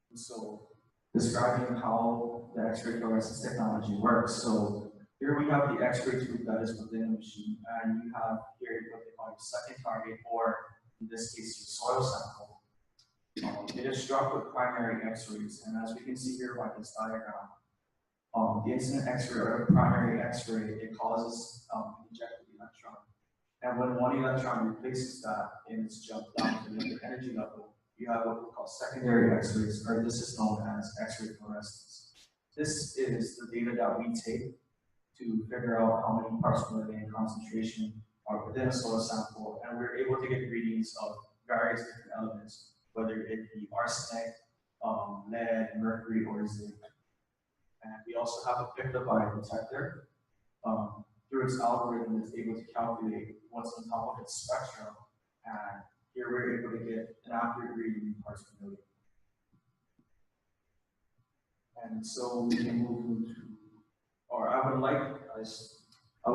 And so describing how the X-ray fluorescence technology works. So here we have the X-ray tube that is within the machine, and you have here what they call your second target, or in this case, your soil sample. It is struck with primary X-rays, and as we can see here by this diagram, the incident X-ray or primary X-ray, it causes an ejected electron. And when one electron replaces that in its jump down to the energy level, you have what we call secondary X-rays, or this is known as X-ray fluorescence. This is the data that we take to figure out how many parts per million concentration are within a soil sample, and we're able to get readings of various different elements, whether it be arsenic, lead, mercury, or zinc. And we also have a pictobiome detector. Through its algorithm, it's able to calculate what's on top of its spectrum, and here we're able to get an accurate reading in parts per million. And so we can move to, or I would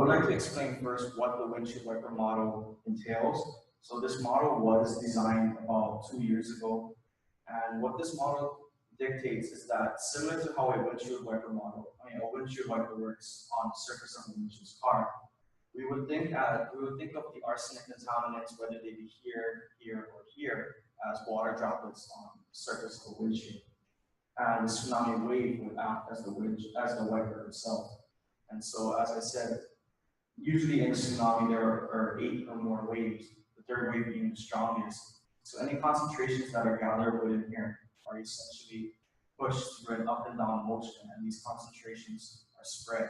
like to explain first what the windshield wiper model entails. So this model was designed about 2 years ago, and what this model dictates is that similar to how a windshield wiper works on the surface of a windshield car, we would think of the arsenic contaminants, whether they be here, here, or here, as water droplets on the surface of the windshield. And the tsunami wave would act as the wiper itself. And so, as I said, usually in a tsunami there are 8 or more waves, the third wave being the strongest. So any concentrations that are gathered within here are essentially pushed through an up and down motion, and these concentrations are spread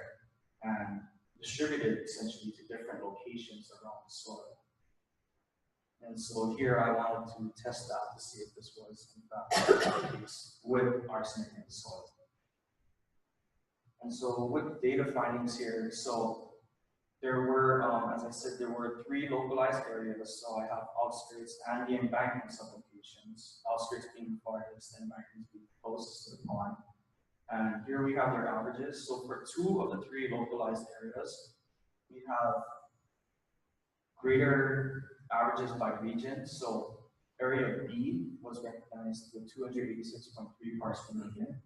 and distributed essentially to different locations around the soil. And so here I wanted to test that to see if this was in fact the case with arsenic in the soil. And so with data findings here, so there were, as I said, there were 3 localized areas. So I have outskirts and the embankment sublocations, outskirts being the farthest, and embankments being closest to the pond. And here we have their averages. So for 2 of the 3 localized areas, we have greater averages by region. So area B was recognized with 286.3 parts per million,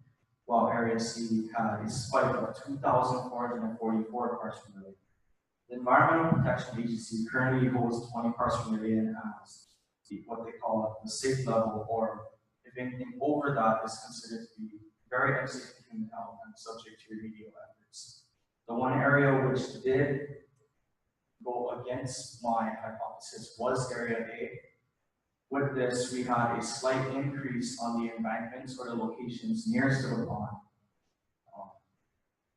while area C had a spike of 2,444 parts per million. The Environmental Protection Agency currently holds 20 parts per million as what they call the safe level, or if anything over that is considered to be very unsafe for human health and subject to remedial efforts. The one area which did go against my hypothesis was area A. With this, we had a slight increase on the embankments or the locations nearest to the pond,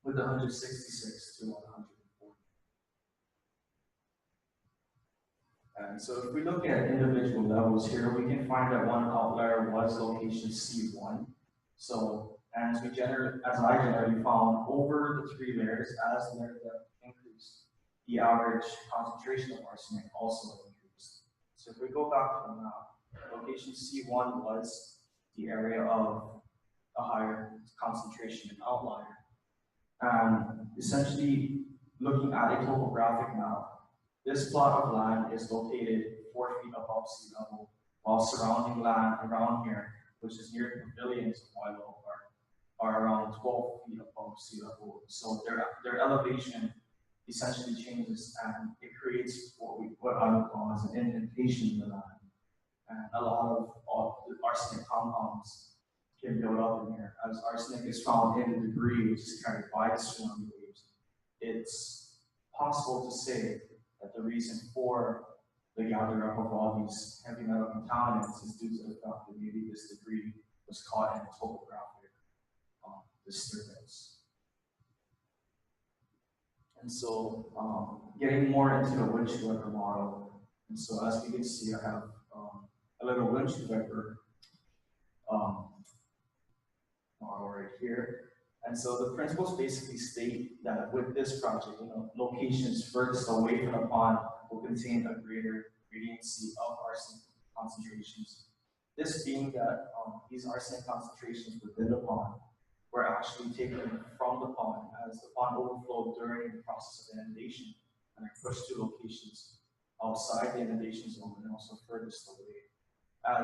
with 166 to 140. And so if we look at individual levels here, we can find that one outlier was location C1. So, and as I generally found, over the 3 layers, as layer depth increased, the average concentration of arsenic also increased. So if we go back to the map, location C1 was the area of a higher concentration and outlier. And essentially, looking at a topographic map, this plot of land is located 4 feet above sea level, while surrounding land around here, which is near the pavilions of Hilo, are around 12 feet above sea level. So their elevation essentially changes, and it creates what I would call as an indentation in the land. And a lot of the arsenic compounds can build up in here. As arsenic is found in the debris, which is carried by the tsunami waves, it's possible to say that the reason for the gathering up of all these heavy metal contaminants is due to the fact that maybe this debris was caught in a topographic disturbance. And so, getting more into the windshield wiper model, and so as we can see, I have a little windshield wiper model right here. And so the principles basically state that with this project, locations furthest away from the pond will contain a greater gradiency of arsenic concentrations. This being that these arsenic concentrations within the pond were actually taken from the pond as the pond overflowed during the process of inundation, and are pushed to locations outside the inundation zone and also furthest away.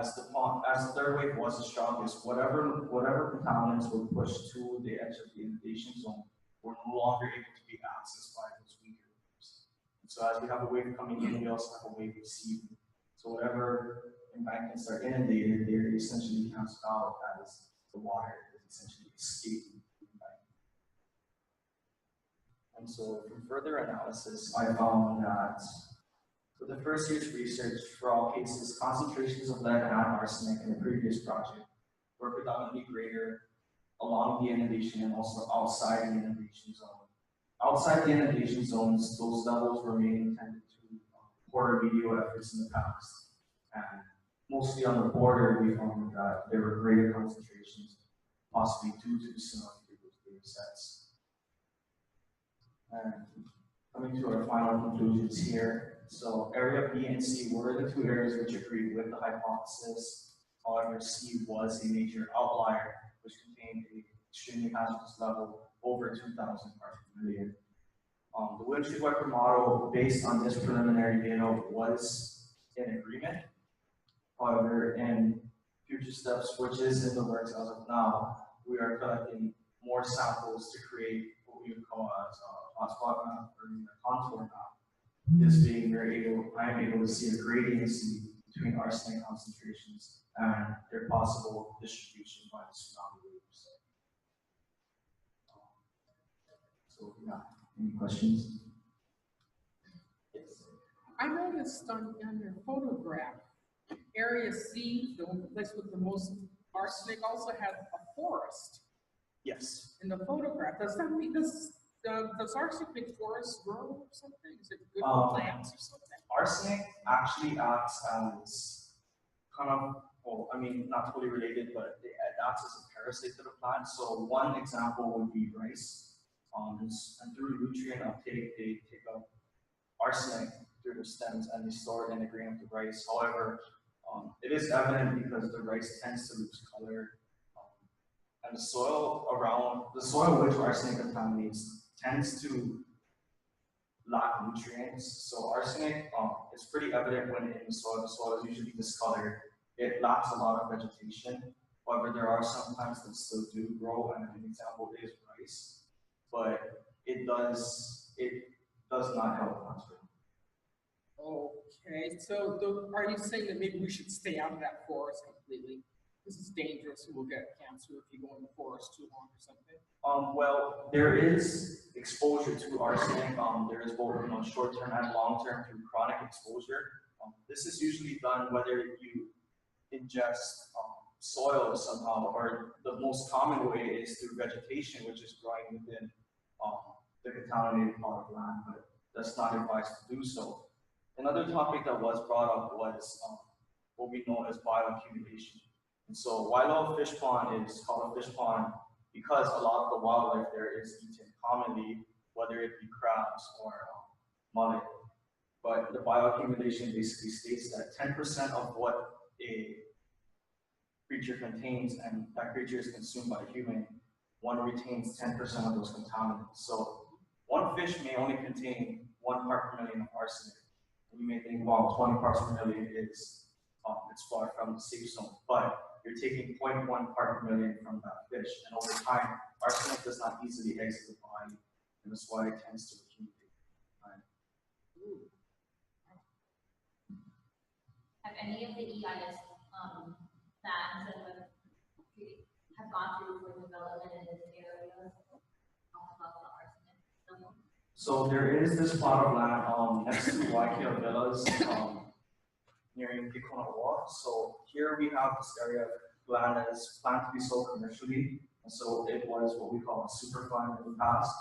As the third wave was the strongest, whatever contaminants were pushed to the edge of the inundation zone were no longer able to be accessed by those weaker waves. And so as we have a wave coming in, we also have a wave receiving. So whatever embankments are inundated, they're essentially canceled out as the water is essentially escaping the embankment. And so from further analysis, I found that for the first year's research, for all cases, concentrations of lead and arsenic in the previous project were predominantly greater along the inundation and also outside the inundation zone. Outside the inundation zones, those levels were mainly tended to poor remedial efforts in the past. And mostly on the border, we found that there were greater concentrations, possibly due to the tsunami data sets. And coming to our final conclusions here. So area B and C were the 2 areas which agreed with the hypothesis. However, C was a major outlier, which contained an extremely hazardous level over 2,000 parts per million. The windshield wiper model, based on this preliminary data, was in agreement. However, in future steps, which is in the works as of now, we are collecting more samples to create what we would call as a hotspot map or even a contour map. This being I am able to see a gradiency between arsenic concentrations and their possible distribution by the tsunami waves. So, yeah, any questions? Yes. I noticed on your photograph, area C, the place with the most arsenic, also had a forest. Yes. In the photograph, does that mean does arsenic make forests grow or something? Is it good for plants or something? Arsenic actually acts as kind of, well, I mean, not totally related, but it acts as a parasite to the plant. So one example would be rice. And through nutrient uptake, they take up arsenic through the stems and they store it in the grain of the rice. However, it is evident because the rice tends to lose color. And the soil which arsenic contaminates tends to lack nutrients. So arsenic is pretty evident when in the soil. The soil is usually discolored. It lacks a lot of vegetation. However, there are some plants that still do grow, and an example is rice. But it does not help plants grow. Okay, so are you saying that maybe we should stay out of that forest completely? This is dangerous, we'll get cancer if you go in the forest too long or something? Well, there is exposure to arsenic. There is both short-term and long-term through chronic exposure. This is usually done whether you ingest soil somehow, or the most common way is through vegetation, which is growing within the contaminated part of land, but that's not advised to do so. Another topic that was brought up was what we know as bioaccumulation. And so Waiākea fish pond is called a fish pond because a lot of the wildlife there is eaten commonly, whether it be crabs or mullet. But the bioaccumulation basically states that 10% of what a creature contains, and that creature is consumed by a human, one retains 10% of those contaminants. So one fish may only contain 1 part per million of arsenic. And you may think, well, 20 parts per million is it's far from the safe zone, but you're taking 0.1 part per million from that fish, and over time, arsenic does not easily exit the body, and that's why it tends to accumulate. Have any of the EIS plans that have gone through for development in this area about the arsenic? So there is this plot of land next to Waiākea villas nearing Hilo. So here we have this area of land that is planned to be sold commercially, and so it was what we call a super fund in the past,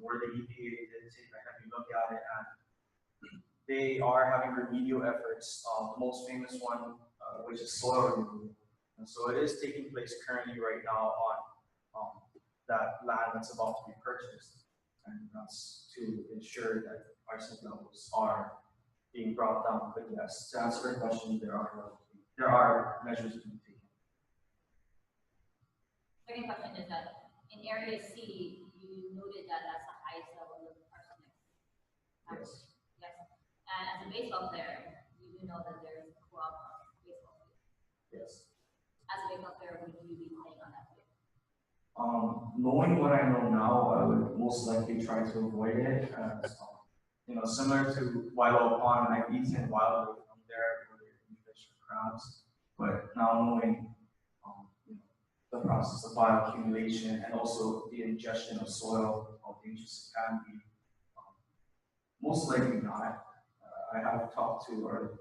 where the EPA did take a heavy look at it, and they are having remedial efforts. The most famous one, which is soil removal, and so it is taking place currently right now on that land that's about to be purchased, and that's to ensure that arsenic levels are being brought down. But yes, to answer your question, there are measures being taken. Second question is that in area C, you noted that that's the highest level of arsenic. Yes. Yes. And as a baseball player, you do know that there is a co-op baseball field. Yes. As a baseball player, would you be playing on that field? Knowing what I know now, I would most likely try to avoid it. As, similar to Waiākea Pond, I've eaten wildlife from there, whether it be fish or crabs. But now knowing the process of bioaccumulation and also the ingestion of soil, how dangerous it can be, most likely not. I have talked to our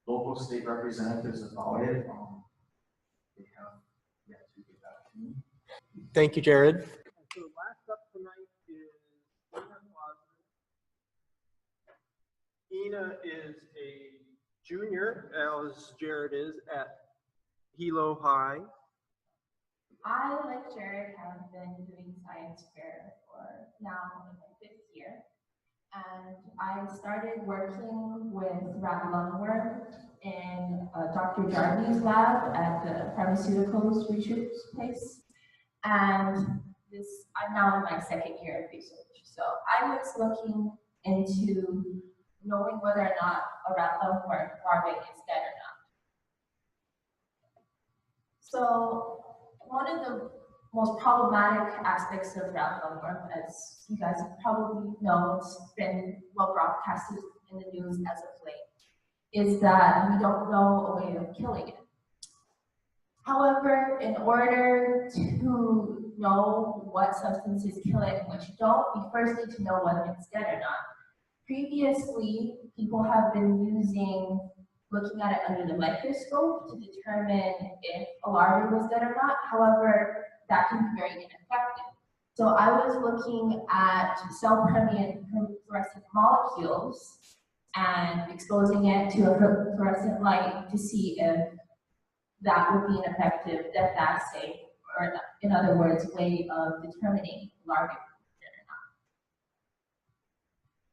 local state representatives about it. They have yet to get back to me. Thank you, Jared. So last up tonight is Ina is a junior, as Jared is, at Hilo High. I, like Jared, have been doing science fair for now in my 5th year. And I started working with rat lungworm in Dr. Jarvie's lab at the pharmaceuticals research place. And I'm now in my 2nd year of research. So I was looking into knowing whether or not a rat lungworm larvae is dead or not. So one of the most problematic aspects of rat lungworm, as you guys probably know, it's been well broadcasted in the news as of late, is that we don't know a way of killing it. However, in order to know what substances kill it and which don't, we first need to know whether it's dead or not. Previously, people have been looking at it under the microscope to determine if a larva was dead or not. However, that can be very ineffective. So I was looking at cell permeant fluorescent molecules and exposing it to a fluorescent light to see if that would be an effective death assay, or in other words, way of determining larvae dead or not.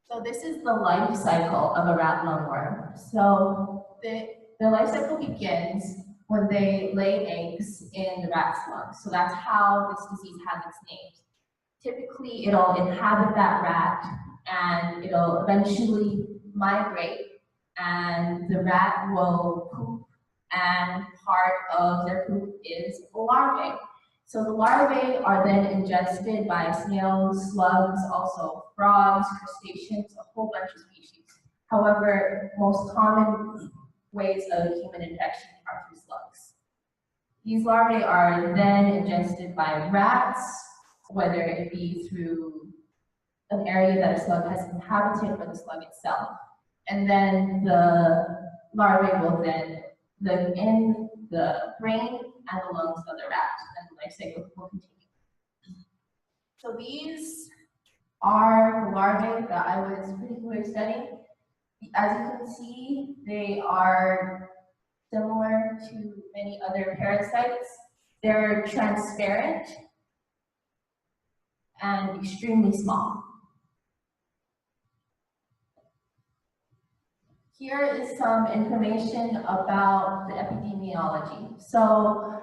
So this is the life cycle of a rat lungworm. So the life cycle begins when they lay eggs in the rat's lungs. So that's how this disease has its name. Typically, it'll inhabit that rat and it'll eventually migrate, and the rat will poop, and part of their poop is larvae. So the larvae are then ingested by snails, slugs, also frogs, crustaceans, a whole bunch of species. However, most common ways of human infection are through slugs. These larvae are then ingested by rats, whether it be through an area that a slug has inhabited or the slug itself. And then the larvae will then live in the brain and the lungs of the rat, and the life cycle will continue. So these are the larvae that I was particularly studying. As you can see, they are similar to many other parasites. They're transparent and extremely small. Here is some information about the epidemiology. So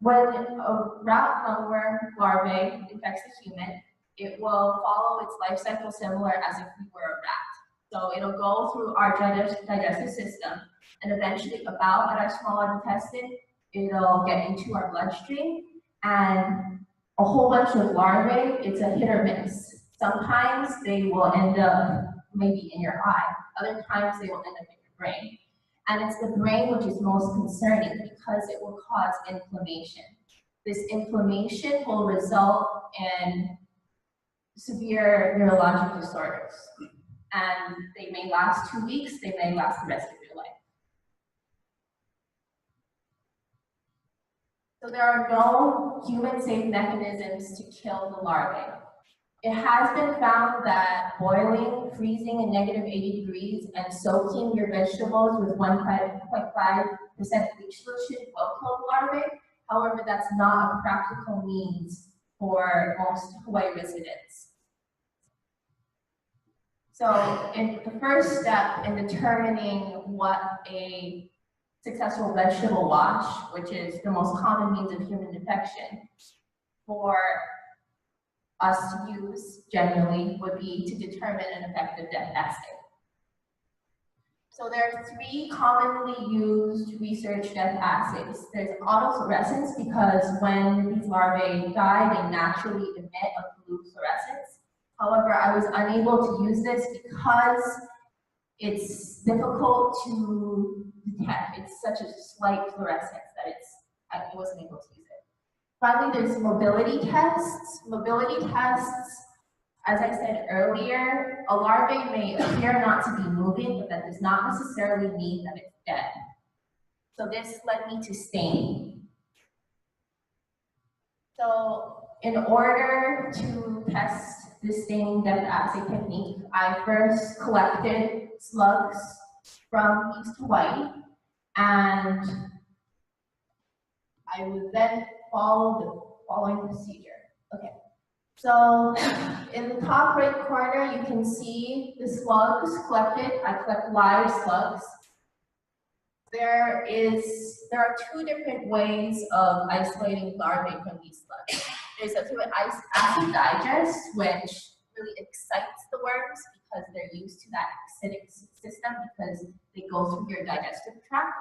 when a rat lungworm larvae infects a human, it will follow its life cycle similar as if we were a rat. So it'll go through our digestive system, and eventually about at our small intestine, it'll get into our bloodstream, and a whole bunch of larvae, it's a hit or miss. Sometimes they will end up maybe in your eye, other times they will end up in your brain. And it's the brain which is most concerning because it will cause inflammation. This inflammation will result in severe neurologic disorders. And they may last 2 weeks, they may last the rest of your life. So there are no human-safe mechanisms to kill the larvae. It has been found that boiling, freezing in -80 degrees, and soaking your vegetables with 1.5% bleach solution will kill the larvae. However, that's not a practical means for most Hawaii residents. So the first step in determining what a successful vegetable wash, which is the most common means of human infection, for us to use generally would be to determine an effective death assay. So there are 3 commonly used research death assays. There's autofluorescence, because when these larvae die, they naturally emit a blue fluorescence. However, I was unable to use this because it's difficult to detect. It's such a slight fluorescence that I wasn't able to use it. Finally, there's mobility tests. Mobility tests, as I said earlier, a larvae may appear not to be moving, but that does not necessarily mean that it's dead. So this led me to staining. So in order to test this staining death assay technique, I first collected slugs from East Hawaii, and I would then follow the following procedure. Okay, so in the top right corner, you can see the slugs collected. I collect live slugs. There are 2 different ways of isolating larvae from these slugs. There's a through an acid digest, which really excites the worms because they're used to that acidic system because they go through your digestive tract.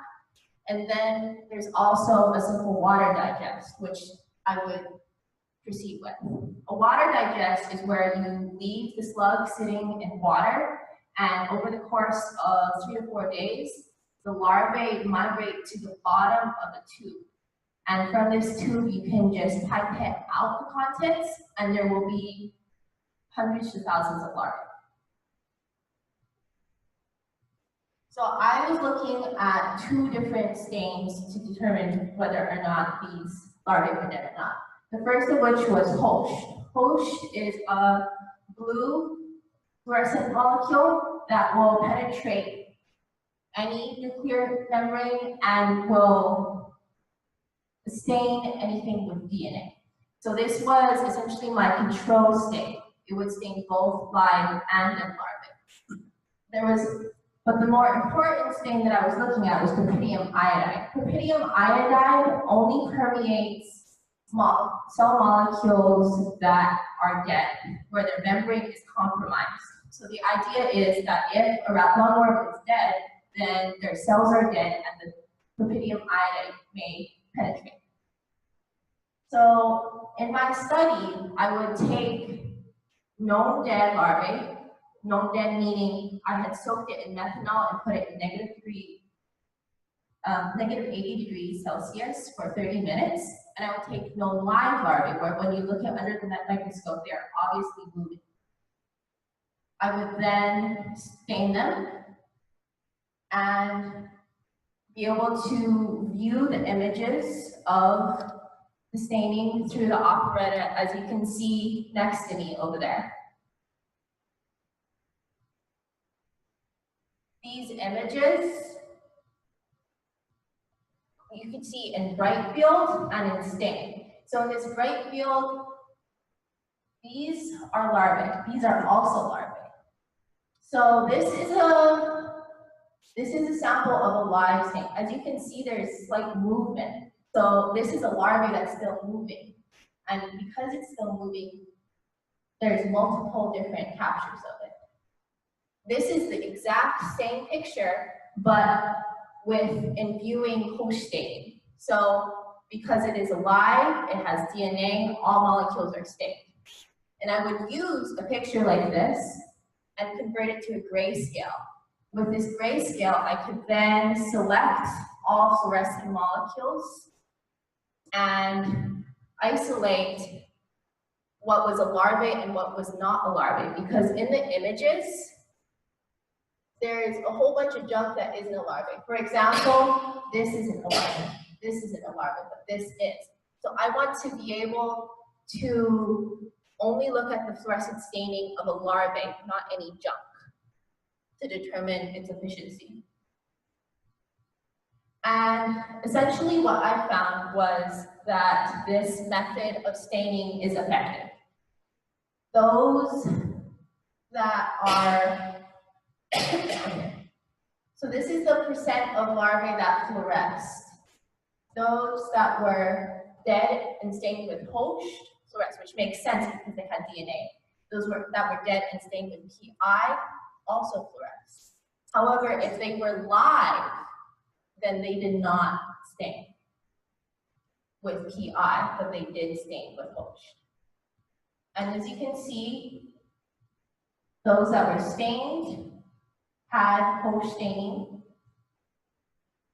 And then there's also a simple water digest, which I would proceed with. A water digest is where you leave the slug sitting in water, and over the course of 3 to 4 days, the larvae migrate to the bottom of the tube. And from this tube, you can just pipette out the contents, and there will be hundreds to thousands of larvae. So I was looking at 2 different stains to determine whether or not these larvae were dead or not. The first of which was Hosh. Hosh is a blue fluorescent molecule that will penetrate any nuclear membrane and will stain anything with DNA. So this was essentially my control stain. It would stain both live and dead larvae. But the more important stain that I was looking at was propydium iodide. Propydium iodide only permeates cell molecules that are dead, where their membrane is compromised. So the idea is that if a rat lungworm is dead, then their cells are dead and the rubidium iodide may penetrate. So in my study, I would take known dead larvae, known dead meaning I had soaked it in methanol and put it in negative 80 degrees Celsius for 30 minutes, and I would take known live larvae, where when you look at under the microscope, they are obviously moving. I would then stain them and be able to view the images of the staining through the operetta, as you can see next to me over there. These images you can see in bright field and in stain. So in this bright field, these are larvae. These are also larvae. So this is a sample of a live stain. As you can see, there's slight movement. So this is a larvae that's still moving. And because it's still moving, there's multiple different captures of it. This is the exact same picture, but with viewing host staining. So because it is alive, it has DNA, all molecules are stained. And I would use a picture like this and convert it to a grayscale. With this grayscale, I could then select all fluorescent molecules and isolate what was a larvae and what was not a larvae, because in the images, there's a whole bunch of junk that isn't a larvae. For example, this isn't a larvae, this isn't a larvae, but this is. So I want to be able to only look at the fluorescent staining of a larvae, not any junk, to determine its efficiency. And essentially what I found was that this method of staining is effective. Those that are, so this is the percent of larvae that fluoresced. Those that were dead and stained with Hoche fluoresced, which makes sense because they had DNA. Those that were dead and stained with PI also fluoresced. However, if they were live, then they did not stain with PI, but they did stain with Hoche. And as you can see, those that were stained had Hoche staining.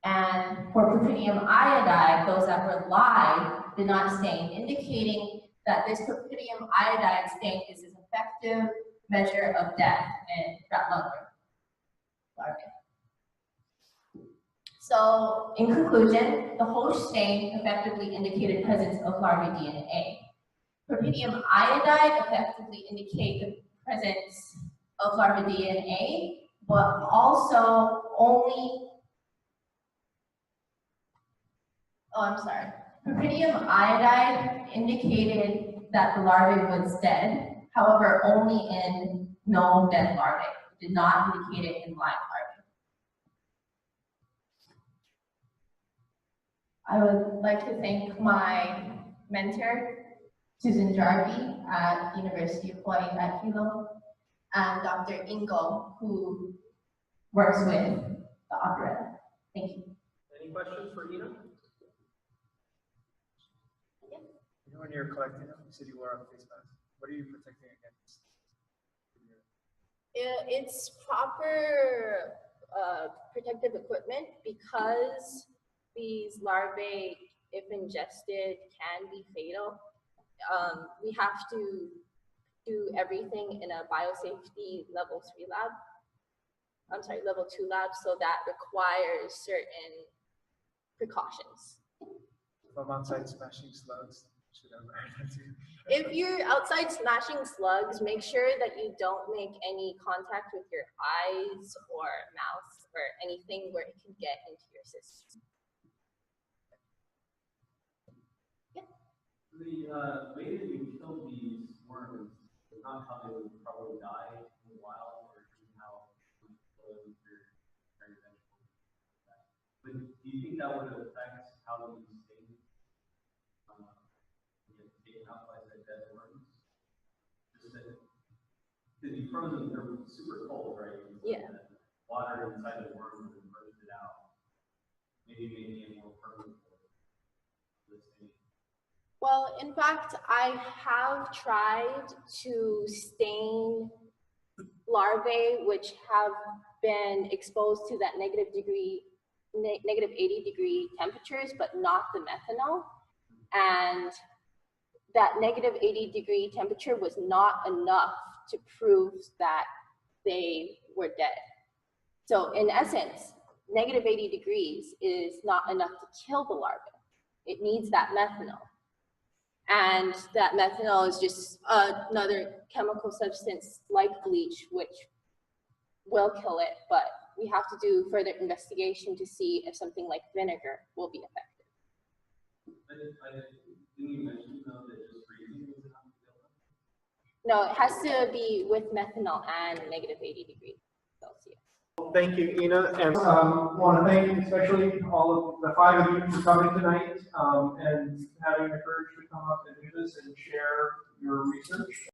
And for rubidium iodide, those that were live did not stain, indicating that this rubidium iodide stain is an effective measure of death in rat lungworm larvae. So, in conclusion, the Hoche stain effectively indicated presence of larvae DNA. Rubidium iodide effectively indicate the presence of larvae DNA, but also only, rubidium iodide indicated that the larvae was dead, however, only in known dead larvae. It did not indicate it in live larvae. I would like to thank my mentor, Susan Jarvie at the University of Hawaii at Hilo, and Dr. Ingo, who works with the operetta. Thank you. Any questions for Ina? You know, when you're collecting them, you said you wore a face mask. What are you protecting against? It's proper protective equipment, because these larvae, if ingested, can be fatal. We have to do everything in a biosafety level 3 lab. Level 2 lab, so that requires certain precautions. If I'm outside smashing slugs, should I wear that too? If you're outside smashing slugs, make sure that you don't make any contact with your eyes or mouth or anything where it can get into your system. The way that you kill these worms is not how they would probably die in the wild, or how very vegetable. But do you think that would affect how these things get taken out by the dead worms? Because you froze them, they're super cold, right? Yeah. Water inside the worm and froze it out. Maybe making it more permanent. Well, in fact, I have tried to stain larvae which have been exposed to that negative 80-degree temperatures, but not the methanol. And that negative 80-degree temperature was not enough to prove that they were dead. So in essence, negative 80 degrees is not enough to kill the larvae. It needs that methanol. And that methanol is just another chemical substance like bleach, which will kill it, but we have to do further investigation to see if something like vinegar will be effective. Didn't you mention though that just freezing was enough to kill them? No, it has to be with methanol and negative 80 degrees Celsius. Well, thank you, Ina, and want to thank especially all of the 5 of you for coming tonight and having the courage to come up and do this and share your research.